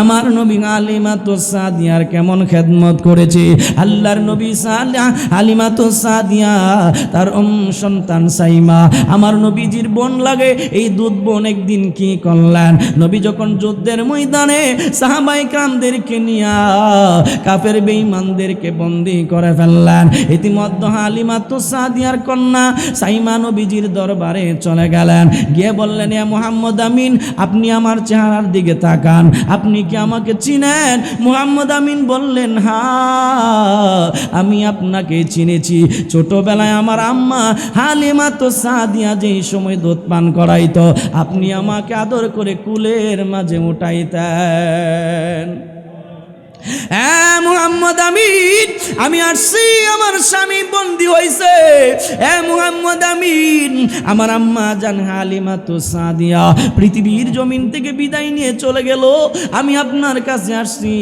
আমার নবী হালিমাতুস সাদিয়ার কেমন খেদমত করেছে। আল্লাহর নবী হালিমাতুস সাদিয়া তার সন্তান সাইমা, আমার নবীজির বোন লাগে, এই দুধ বোন একদিন কি করলেন? নবী যখন যুদ্ধের ময়দানে সাহাবায়ে কেরামদেরকে নিয়া কাফের বেঈমানদেরকে বন্দী করে ফেললেন। ইতিমধ্যে হালিমাতুস সাদিয়ার কন্যা সাইমা নবীজির দরবারে চলে গেলেন, গিয়ে বললেন, ইয়া মুহাম্মদ আমিন, আপনি আমার চেহারার দিকে তাকান, আপনি কি আমাকে চিনেন? মুহাম্মদ আমিন বললেন, হ্যাঁ, আমি আপনাকে চিনেছি। ছোটবেলায় আমার আম্মা হালিমাতুস সাদিয়া যেই সময় দুধ পান করাইতো, আপনি আমাকে আদর করে কুলের মাঝে উঠাইতেন। মুহাম্মদ আমিন, আমি আসছি, আমার স্বামী বন্দী হয়েছে। মুহাম্মদ আমিন, আমার আম্মা জান হালিমাতুস সাদিয়া পৃথিবীর জমিন থেকে বিদায় নিয়ে চলে গেল, আমি আপনার কাছে আসছি।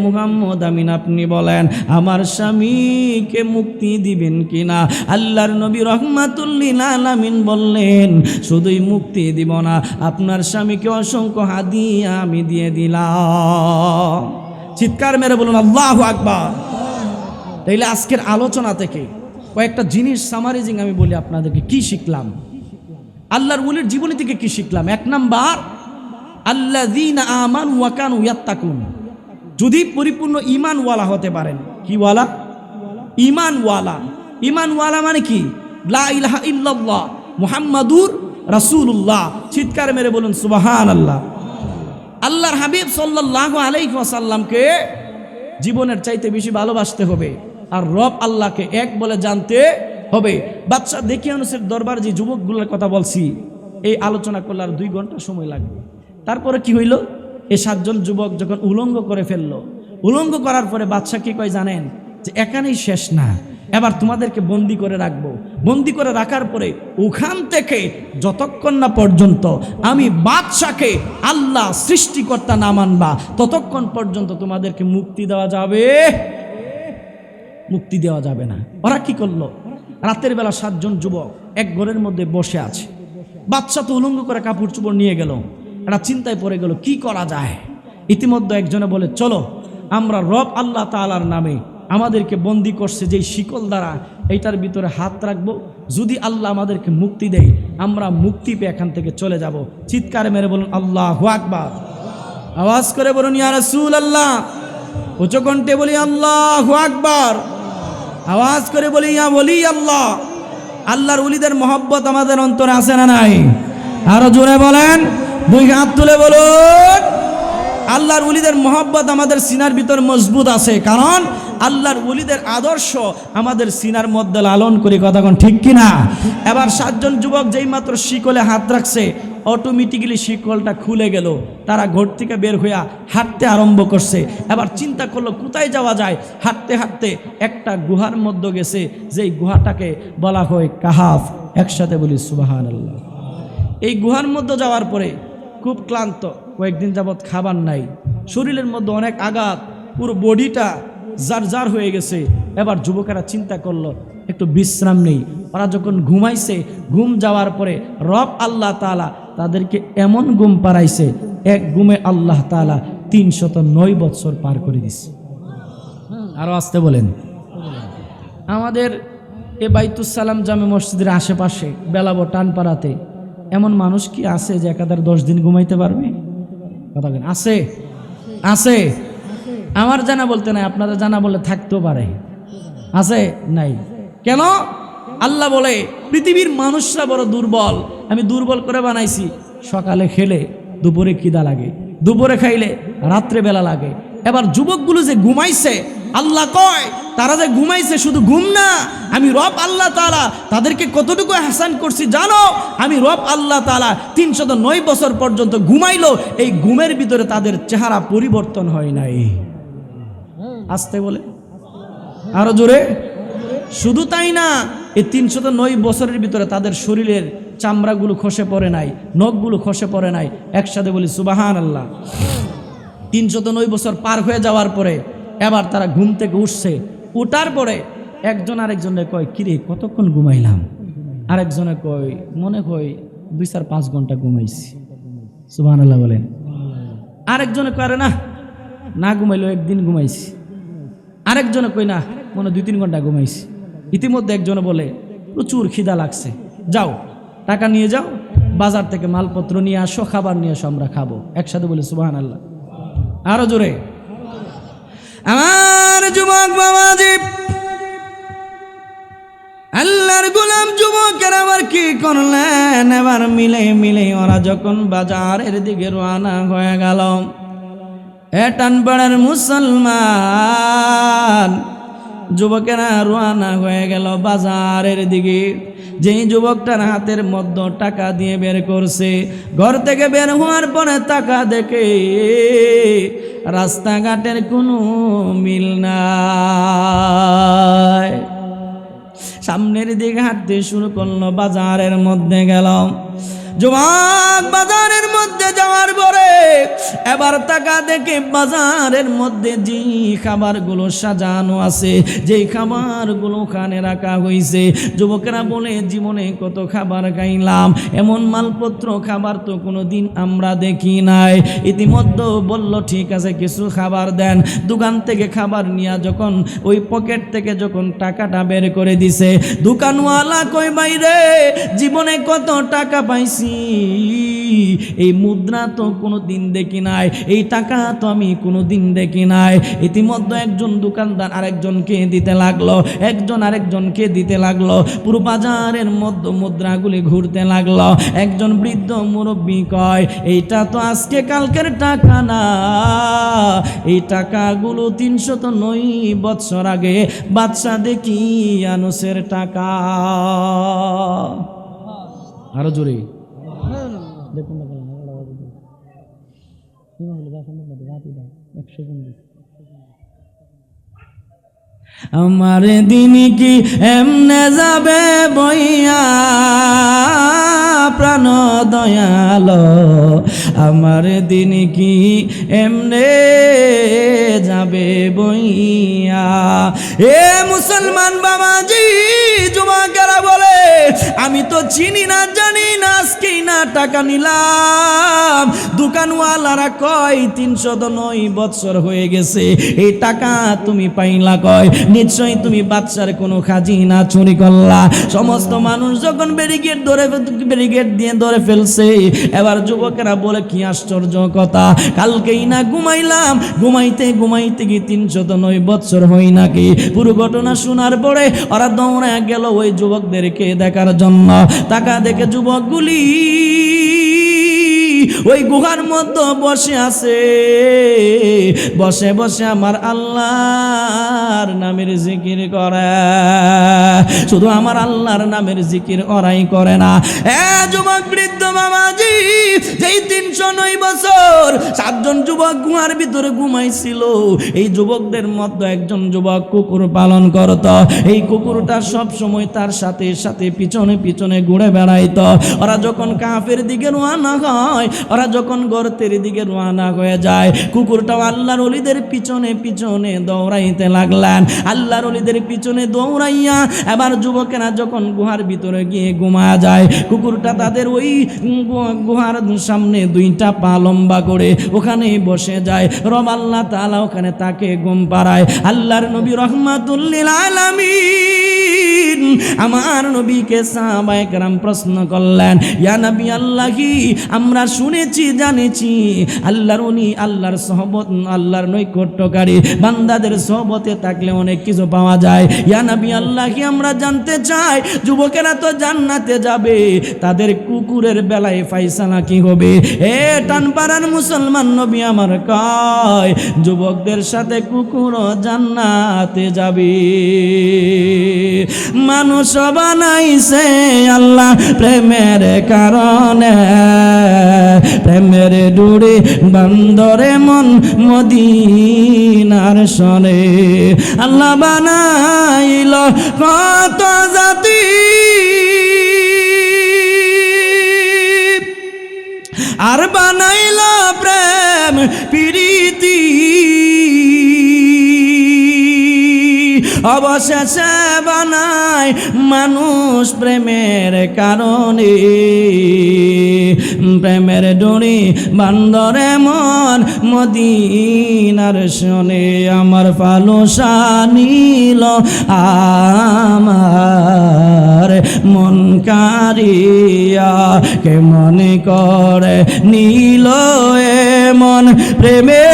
মুহাম্মদ আমিন, আপনি বলেন আমার স্বামীকে মুক্তি দিবেন কিনা? আল্লাহর নবী রহমাতুল লিল আলামিন বললেন, শুধুই মুক্তি দিব না, আপনার স্বামীকে অসংখ্য হাদিয়া আমি দিয়ে দিলাম। চিৎকার মেরে বলুন আল্লাহু আকবার। তাইলে আজকের আলোচনা থেকে কয়েকটা জিনিস সামারাইজিং আমি বলি আপনাদেরকে, কি শিখলাম, আল্লাহর ওলির জীবনী থেকে কি শিখলাম। 1 নাম্বার, আল্লাযীনা আমানু ওয়া কানু ইয়াত্তাকুন, যদি পরিপূর্ণ ঈমানওয়ালা হতে পারেন। কি ওয়ালা? ঈমানওয়ালা। ঈমানওয়ালা মানে কি? লা ইলাহা ইল্লাল্লাহ মুহাম্মাদুর রাসূলুল্লাহ। চিৎকার মেরে বলুন সুবহানাল্লাহ। আল্লাহর হাবিব সাল্লাল্লাহু আলাইহি ওয়াসাল্লামকে জীবনের চাইতে বেশি ভালোবাসতে হবে, আর রব আল্লাহকে এক বলে জানতে হবে। বাদশা দেকিয়ানুসের দরবার যে যুবকগুলোর কথা বলছি, এই আলোচনা করলে আর 2 ঘন্টা সময় লাগবে। তারপরে কি হইল? এই 7 জন যুবক যখন উলঙ্গ করে ফেললো, উলঙ্গ করার পরে বাদশা কি কয় জানেন? যে এখানেই শেষ না, এবার তোমাদেরকে বন্দি করে রাখবো। বন্দি করে রাখার পরে ওখান থেকে যতক্ষণ না পর্যন্ত আমি বাদশাকে আল্লাহ সৃষ্টিকর্তা না মানবা, ততক্ষণ পর্যন্ত তোমাদেরকে মুক্তি দেওয়া যাবে, মুক্তি দেওয়া যাবে না। ওরা কি করলো? রাতের বেলা 7 জন যুবক এক ঘরের মধ্যে বসে আছে। বাদশা তো উলঙ্গ করে কাপড় চোপড় নিয়ে গেল, একটা চিন্তায় পড়ে গেল কি করা যায়। ইতিমধ্যে একজনে বলে চলো আমরা রব আল্লাহ তাআলার নামে আমাদেরকে বন্দি করছে যেই শিকল দ্বারা এইটার ভিতরে হাত রাখবো, যদি আল্লাহ আমাদেরকে মুক্তি দেয় আমরা মুক্তি পেয়ে এখান থেকে চলে যাব। চিৎকার মেরে বলুন আল্লাহু আকবার, আওয়াজ করে বলুন ইয়া রাসূলুল্লাহ, উচ্চ কণ্ঠে বলি আল্লাহু আকবার, আওয়াজ করে বলি ইয়া ওলি আল্লাহ। আল্লাহর ওলিদের মহব্বত আমাদের অন্তরে আছে না নাই? আরো জোরে বলেন, দুই হাত তুলে বলুন আল্লাহর ওলিদের মহব্বত আমাদের সিনার ভিতর মজবুত আছে, কারণ আল্লাহর ওলিদের আদর্শ আমাদের সিনার মধ্যে লালন করি। কথা কোন ঠিক কিনা? এবার 7 জন যুবক যেই মাত্র শিকলে হাত রাখছে অটোমেটিক্যালি শিকলটা খুলে গেল, তারা ঘর থেকে বের হইয়া হাঁটতে আরম্ভ করছে। এবার চিন্তা করলো কোথায় যাওয়া যায়, হাঁটতে হাঁটতে একটা গুহার মধ্যে গেছে, যেই গুহাটাকে বলা হয় কাহাফ। একসাথে বলি সুবহানাল্লাহ। এই গুহার মধ্যে যাওয়ার পরে খুব ক্লান্ত, কয়েকদিন যাবৎ খাবার নাই, শরীরের মধ্যে অনেক আঘাত, পুরো বডিটা জার হয়ে গেছে। এবার যুবকেরা চিন্তা করলো একটু বিশ্রাম নেই। ওরা যখন ঘুমাইছে, ঘুম যাওয়ার পরে রব আল্লাহ তাআলা তাদেরকে এমন ঘুম পাড়াইছে, এক ঘুমে আল্লাহ তাআলা 309 বছর পার করে দিছে। আরো আসতে বলেন। আমাদের এ বাইতুস সালাম জামে মসজিদের আশেপাশে বেলাবো টানপাড়াতে এমন মানুষ কি আছে যে একাধারে 10 দিন ঘুমাইতে পারবে? কথা বলেন, আছে? আছে? আমার জানা বলতে নাই, আপনাদের জানা বলে থাকতেও পারে। আছে? নাই? কেন? আল্লাহ বলে পৃথিবীর মানুষরা বড় দুর্বল, আমি দুর্বল করে বানাইছি। সকালে খেলে দুপুরে খিদা লাগে, দুপুরে খাইলে রাত্রে বেলা লাগে। এবার যুবকগুলো যে ঘুমাইছে, আল্লাহ কয় তারা যে ঘুমাইছে শুধু ঘুম না, আমি রব আল্লাহ তাআলা তাদেরকে কতটুকু হাসান করছি জানো? আমি রব আল্লাহ তাআলা 309 বছর পর্যন্ত ঘুমাইলো, এই ঘুমের ভিতরে তাদের চেহারা পরিবর্তন হয় নাই। আসতে বলে আরো জোরে। শুধু তাই না, এই 309 বছরের ভিতরে তাদের শরীরের চামড়াগুলো খসে পড়ে নাই, নখগুলো খসে পড়ে নাই। একসাথে বলি সুবহানাল্লাহ। 309 বছর পার হয়ে যাওয়ার পরে এবার তারা ঘুম থেকে উঠছে। উঠার পরে একজন আরেকজনে কয় কিরে কতক্ষণ ঘুমাইলাম? আরেকজনে কয় মনে কয় 2-4-5 ঘন্টা ঘুমাইছি। সুবহানাল্লাহ বলেন। আরেকজনে কয় আরে না ঘুমাইলো, একদিন ঘুমাইছি। আরেকজনে কয় না মনে 2-3 ঘন্টা ঘুমাইছি। ইতিমধ্যে একজনে বলে প্রচুর খিদা লাগছে, যাও টাকা নিয়ে যাও, বাজার থেকে মালপত্র নিয়ে আসো, খাবার নিয়ে আসো, আমরা খাবো। একসাথে বলি সুবহানাল্লাহ। আরো জোরে। আমার যুবক বাবাজি, আল্লাহর গোলাম যুবকের আবার কি করলেন? এবার মিলে ওরা যখন বাজারের দিকে রওনা হয়ে গেল, টানপাড়ার মুসলমান যুবকেরা রওনা হয়ে গেল বাজারের দিকে। যেই যুবকটার হাতের মধ্যে টাকা দিয়ে বের করছে, ঘর থেকে বের হওয়ার পরে টাকা দেখে রাস্তাঘাটের কোনো মিল নাই। সামনের দিকে হাঁটতে শুরু করলো, বাজারের মধ্যে গেল। যুবক বাজারের মধ্যে যাওয়ার পরে এবার টাকা দেখে বাজারের মধ্যে যে খাবারগুলো সাজানো আছে, যেই খাবারগুলো ওখানে রাখা হয়েছে, যুবকেরা বলে জীবনে কত খাবার খাইলাম, এমন মালপত্র খাবার তো কোনোদিন আমরা দেখি নাই। ইতিমধ্যে বলল ঠিক আছে কিছু খাবার দেন। দোকান থেকে খাবার নিয়ে যখন ওই পকেট থেকে যখন টাকাটা বের করে দিছে, দোকানওয়ালা কই বাইরে জীবনে কত টাকা পাইছি, এই মুদ্রা তো কোনো দিন দেখি নাই, এই টাকা তো আমি কোনো দিন দেখি নাই। ইতিমধ্যে একজন দোকানদার আরেকজনকে দিতে লাগলো, একজন আরেকজনকে দিতে লাগলো। পুরো বাজারের মধ্যে মুদ্রাগুলি ঘুরতে লাগলো। একজন বৃদ্ধ মুরব্বী কয় এইটা তো আজকে কালকের টাকা না, এই টাকাগুলো 309 বছর আগে বাদশা দেখি আনুসের টাকা। আরো জোরে দেখুন আমার দিন কি এমনে যাবে বইয়া, প্রাণ দয়াল আমার দিন কি এমনে যাবে বইয়া। এ মুসলমান বাবাজি, যুবকেরা বলে আমি তো চিনি না জানি না, আজকে না টাকা নিলাম, দোকানওয়ালারা কয় 309 বছর হয়ে গেছে, এই টাকা তুমি পাইলা কয়? নিশ্চয়ই তুমি বাদশার কোনো খাজিনা চুরি করলা। সমস্ত মানুষ যখন ব্যারিকেড দিয়ে ধরে ফেলছে, এবার যুবকেরা বলে কি আশ্চর্য কথা, কালকেই না ঘুমাইলাম, ঘুমাইতে ঘুমাইতে কি 309 বছর হই নাকি? পুরো ঘটনা শোনার পরে ওরা দৌড়ে গেল ওই যুবকদেরকে দেখার জন্য। টাকা দেখে যুবকগুলি ওই গুহার মধ্যে বসে আছে, বসে বসে আমার আল্লাহর নামের জিকির করে। শুধু আমার আল্লাহর নামের জিকির ওরাই করে না, যুবক বৃদ্ধ বাবাজি, যেই 309 বছর 7 জন যুবক গুহার ভিতরে ঘুমাইছিল, এই যুবকদের মধ্যে একজন যুবক কুকুর পালন করত। এই কুকুরটা সব সময় তার সাথে সাথে পিছনে পিছনে ঘুরে বেড়াইতো। ওরা যখন কাফের দিকে রওনা হয়, ওরা যখন গর্তের দিকে রওনা হয়ে যায়, কুকুরটাও আল্লাহর ওলিদের পিছনে পিছনে দৌড়াইতে লাগলেন। আল্লাহর ওলিদের পিছনে দৌড়াইয়া এবার যুবকেরা যখন গুহার ভিতরে গিয়ে ঘুমা যায়, কুকুরটা তাদের ওই গুহার সামনে 2টা পা লম্বা করে ওখানে বসে যায়। রব আল্লাহ তাআলা ওখানে তাকে ঘুম পাড়ায়। আল্লাহর নবী রহমাতুল্লিল আলামিন আমার নবীকে সাহাবায়ে কেরাম প্রশ্ন করলেন, ইয়া নবী আল্লাহি, আমরা শুনেছি জানেছি আল্লাহর উনি আল্লাহর সহবত, আল্লাহর নৈকট্যকারী বান্দাদের সহবতে থাকলে অনেক কিছু পাওয়া যায়। ইয়া নবী আল্লাহি, আমরা জানতে চাই যুবকেরা তো জান্নাতে যাবে, তাদের কুকুরের বেলায় ফায়সালা কি হবে? টানপাড়ার মুসলমান নবী আমার কয়, যুবকদের সাথে কুকুরও জান্নাতে যাবে। মানুষ বানাইছে আল্লাহ প্রেমের কারণে, প্রেমের ডুরে বান্দরে মন মদিনার সনে। আল্লাহ বানাইল কত জাতি, আর বানাইল প্রেম প্রীতি, অবশেষে বানায় মানুষ প্রেমের কারণে। প্রেমের ডোরি বান্দরে মন মদিনার শোনে। আমার ফালসা নীল আমার মন কারিয়া, কে মনে করে নীল এমন প্রেমে।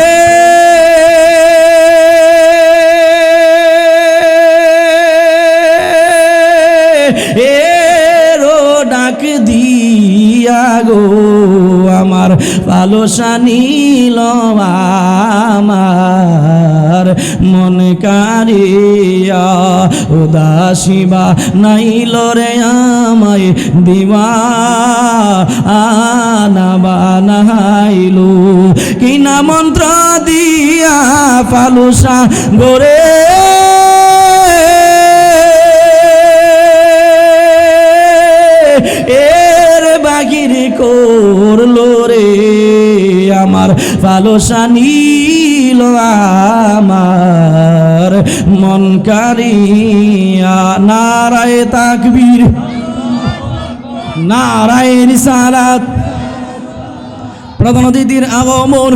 আমার ভালোবাসা নীল আমার মন কারিয়া, উদাসীবা নাইল রে আমায় দিওয়ানা বানাইলো। কিনা মন্ত্র দিয়া ফালুসা গোরে, করলো রে আমার ভালোবাসা নীল আমার মন কারিয়া। নারায়ে তাকবীর, নারায়ে রিসালাত। প্রধান অতিথির আগমন।